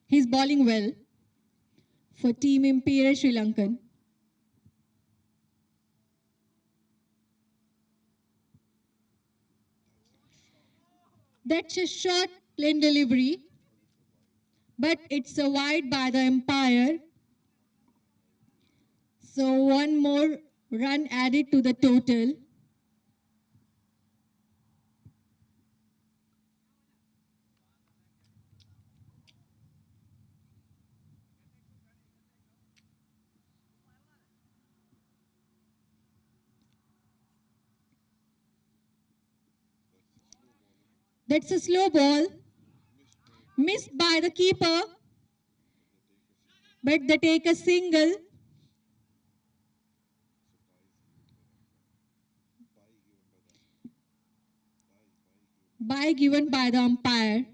Speaker 5: He's bowling well for Team Imperial Sri Lankan. That's a short lane delivery, but it's a wide by the umpire. So one more run added to the total. That's a slow ball, missed by the keeper, but they take a single. Bye given by the umpire.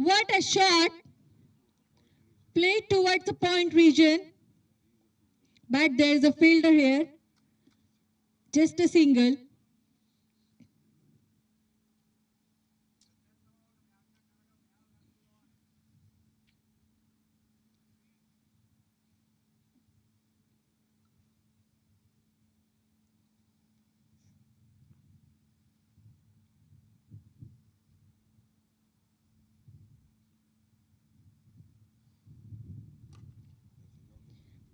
Speaker 5: What a shot! Played towards the point region, but there is a fielder here. Just a single.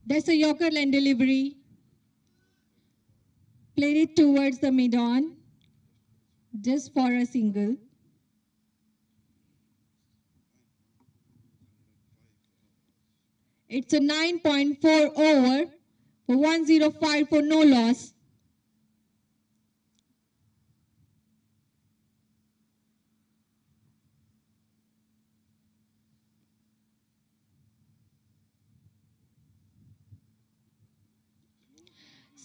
Speaker 5: That's a Yorker line delivery. Played it towards the mid-on, just for a single. It's a 9.4 over for 105 for no loss.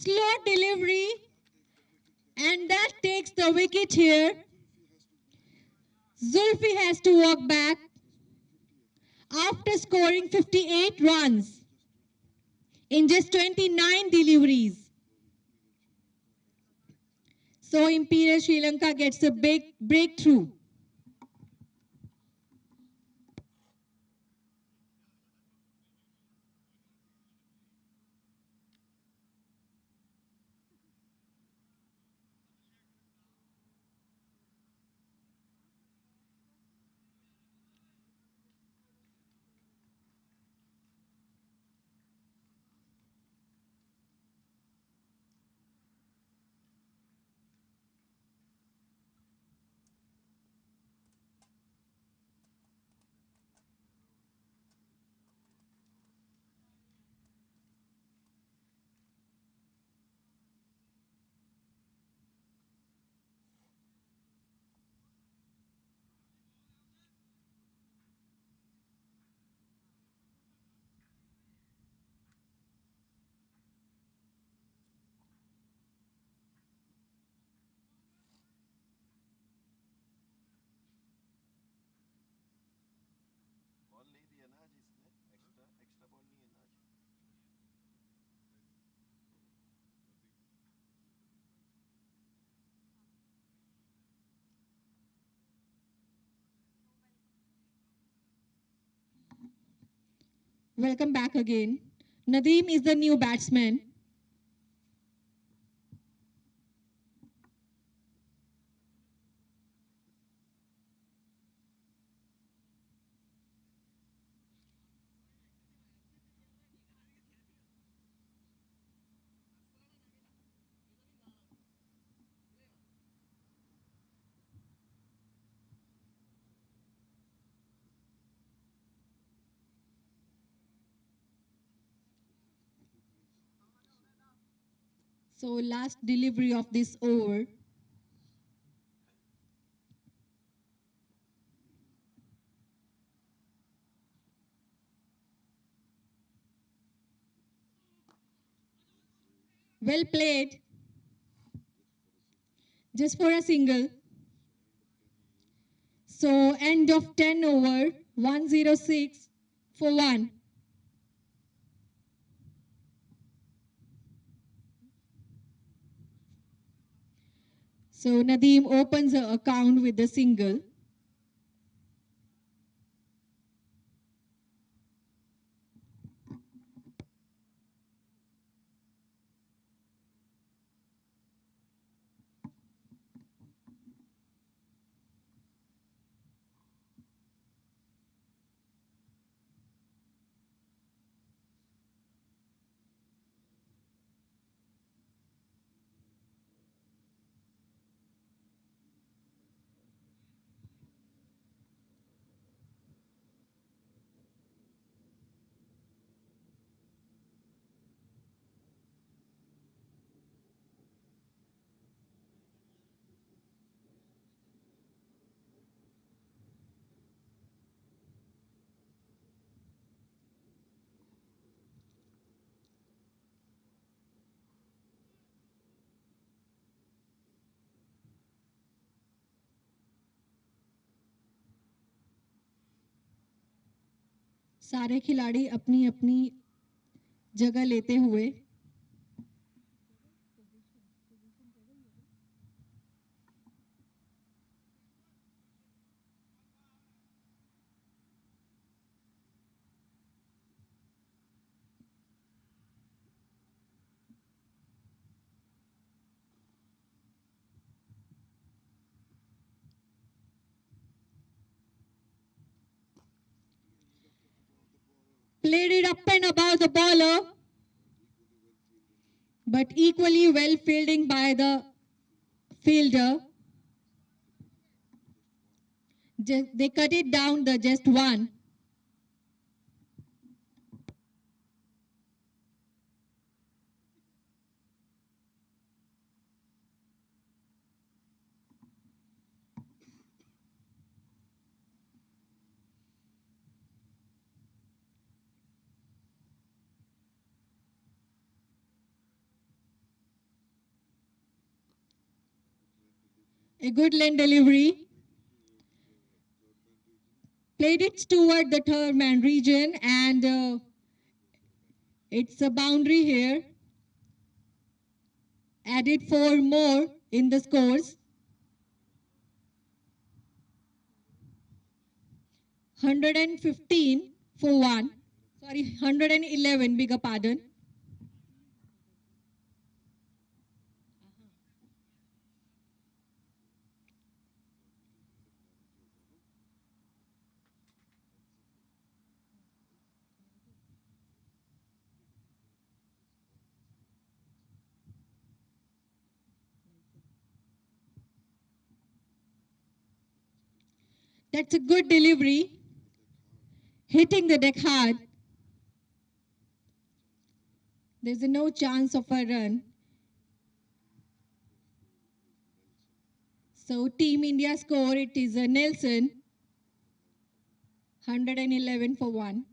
Speaker 5: Slow delivery, and that takes the wicket here. Zulfi has to walk back after scoring 58 runs in just 29 deliveries. So Imperial Sri Lanka gets a big breakthrough. Welcome back again. Nadeem is the new batsman. So last delivery of this over. Well played. Just for a single. So end of 10 over, 106 for 1. So Nadeem opens the account with the single. सारे खिलाड़ी अपनी अपनी जगह लेते हुए played it up and above the bowler, but equally well fielding by the fielder. They cut it down the just one. A good lane delivery. Played it toward the third man region, and it's a boundary here. Added 4 more in the scores. 115 for 1. Sorry, 111, bigger pardon. That's a good delivery. Hitting the deck hard. There's no chance of a run. So Team India score, it is a Nelson. 111 for 1.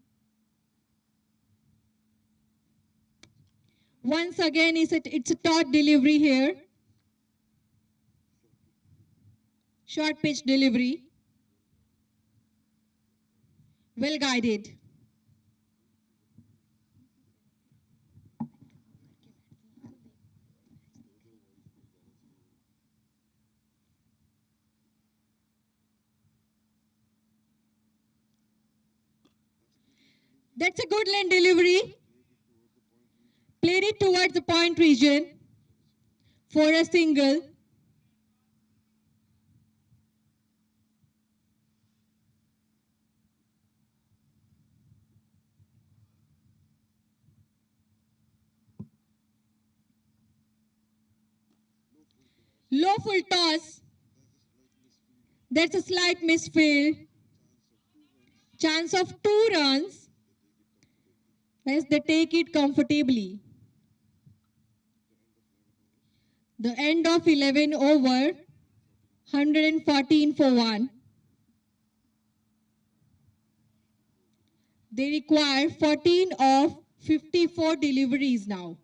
Speaker 5: Once again, it's a taut delivery here. Short pitch delivery. Well guided. That's a good line delivery. Played it towards the point region for a single. Low full toss. That's a slight misfield. Chance of 2 runs as they take it comfortably. The end of 11 over, 114 for 1. They require 14 of 54 deliveries now.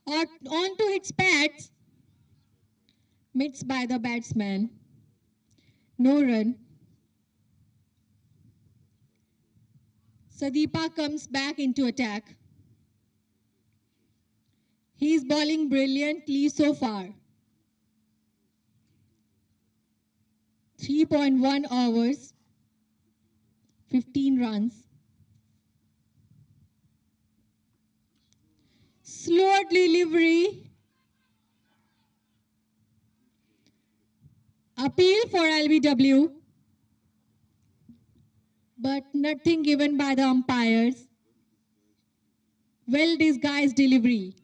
Speaker 5: On to its pads. Missed by the batsman. No run. Sadeepa comes back into attack. He is bowling brilliantly so far. 3.1 overs, 15 runs. Slower delivery. Appeal for LBW. But nothing given by the umpires. Well disguised delivery.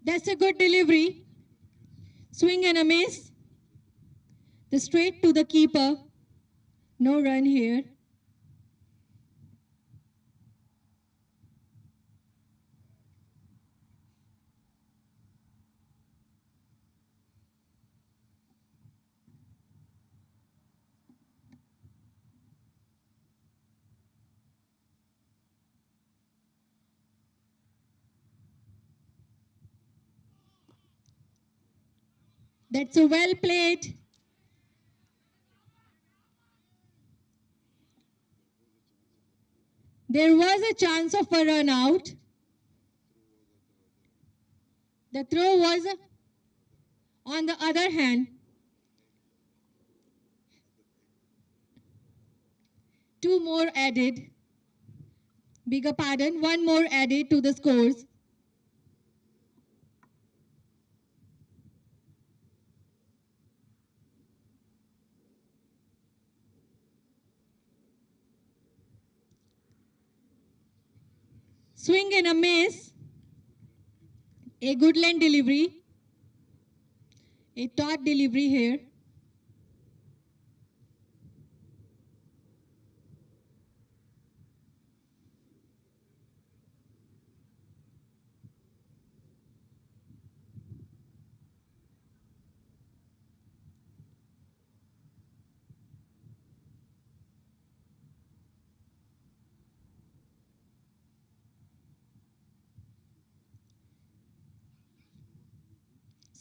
Speaker 5: That's a good delivery. Swing and a miss. The straight to the keeper. No run here. That's a well played. There was a chance of a run out. The throw was on the other hand. Two more added. Bigger pardon, one more added to the scores. Swing and a miss. A good line delivery. A taut delivery here.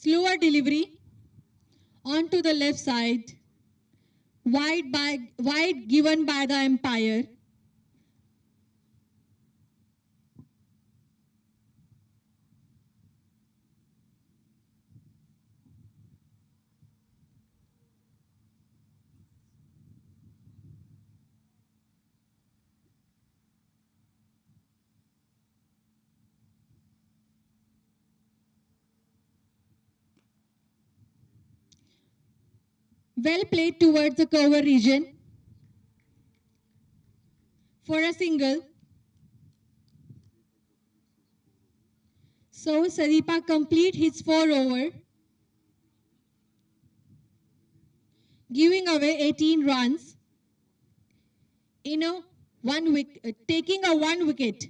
Speaker 5: Slower delivery. Onto the left side. Wide given by the umpire. Well played towards the cover region. For a single. So Sadipa complete his 4 over, giving away 18 runs in a taking a 1 wicket.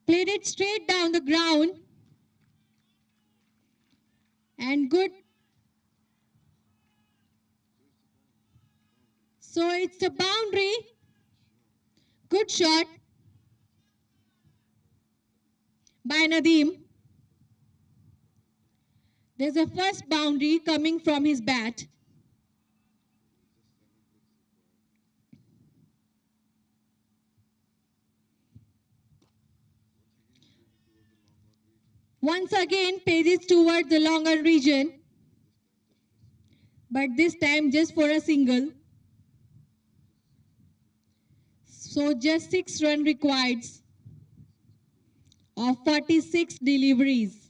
Speaker 5: Played it straight down the ground. And good. So it's a boundary. Good shot by Nadeem. There's a first boundary coming from his bat. Once again, pages towards the longer region. But this time just for a single. So just 6 runs required of 46 deliveries.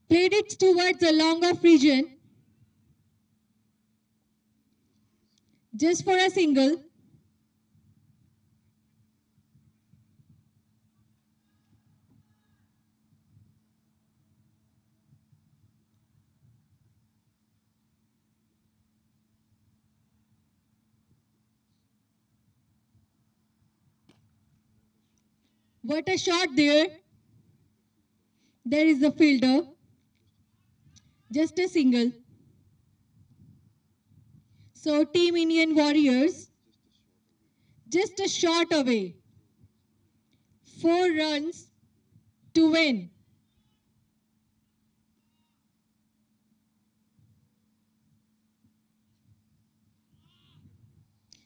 Speaker 5: Played it towards the long off region. Just for a single. What a shot there. There is the fielder. Just a single. So Team Indian Warriors just a shot away. 4 runs to win.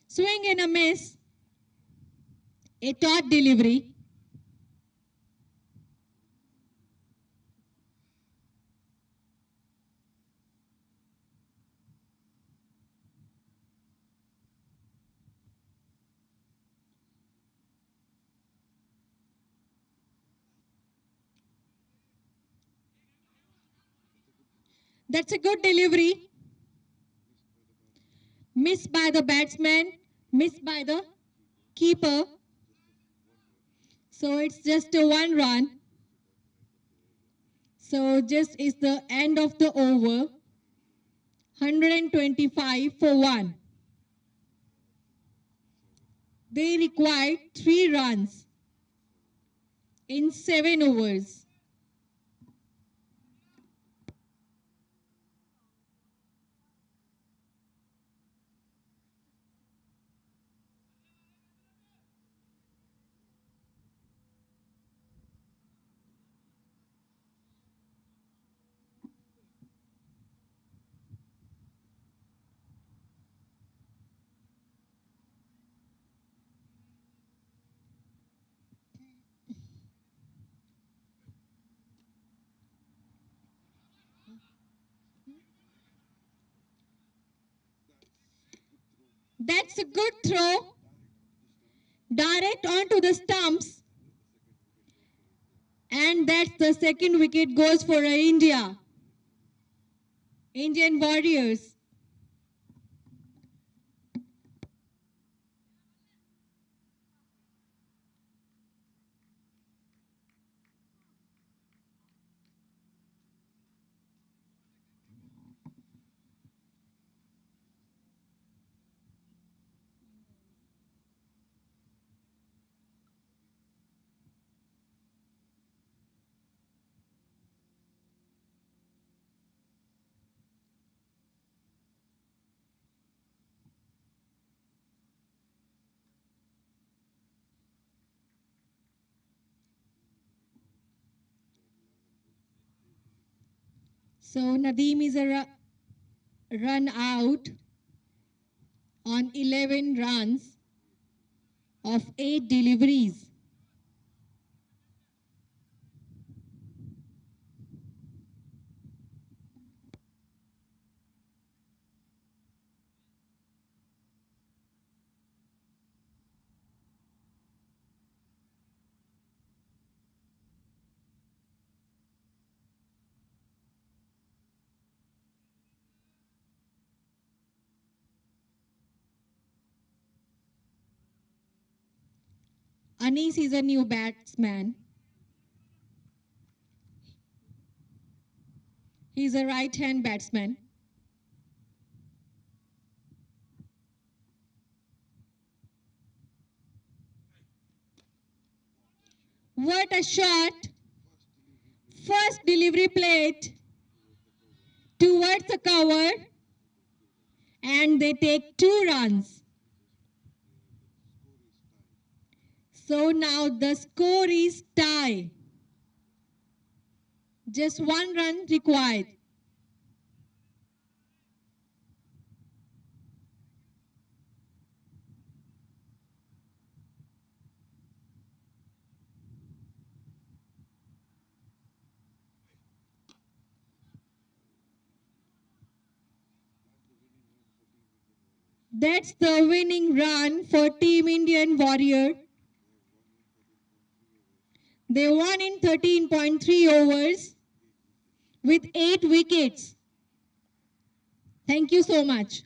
Speaker 5: Swing and a miss. A taut delivery. That's a good delivery. Missed by the batsman. Missed by the keeper. So it's just a 1 run. So just is the end of the over. 125 for 1. They required 3 runs in 7 overs. That's a good throw. Direct onto the stumps. And that's the second wicket goes for India. Indian Warriors. So Nadeem is a run out on 11 runs of 8 deliveries. Anis is a new batsman. He's a right-hand batsman. What a shot! First delivery plate towards the cover, and they take 2 runs. So now the score is tie. Just 1 run required. That's the winning run for Team Indian Warrior. They won in 13.3 overs with 8 wickets. Thank you so much.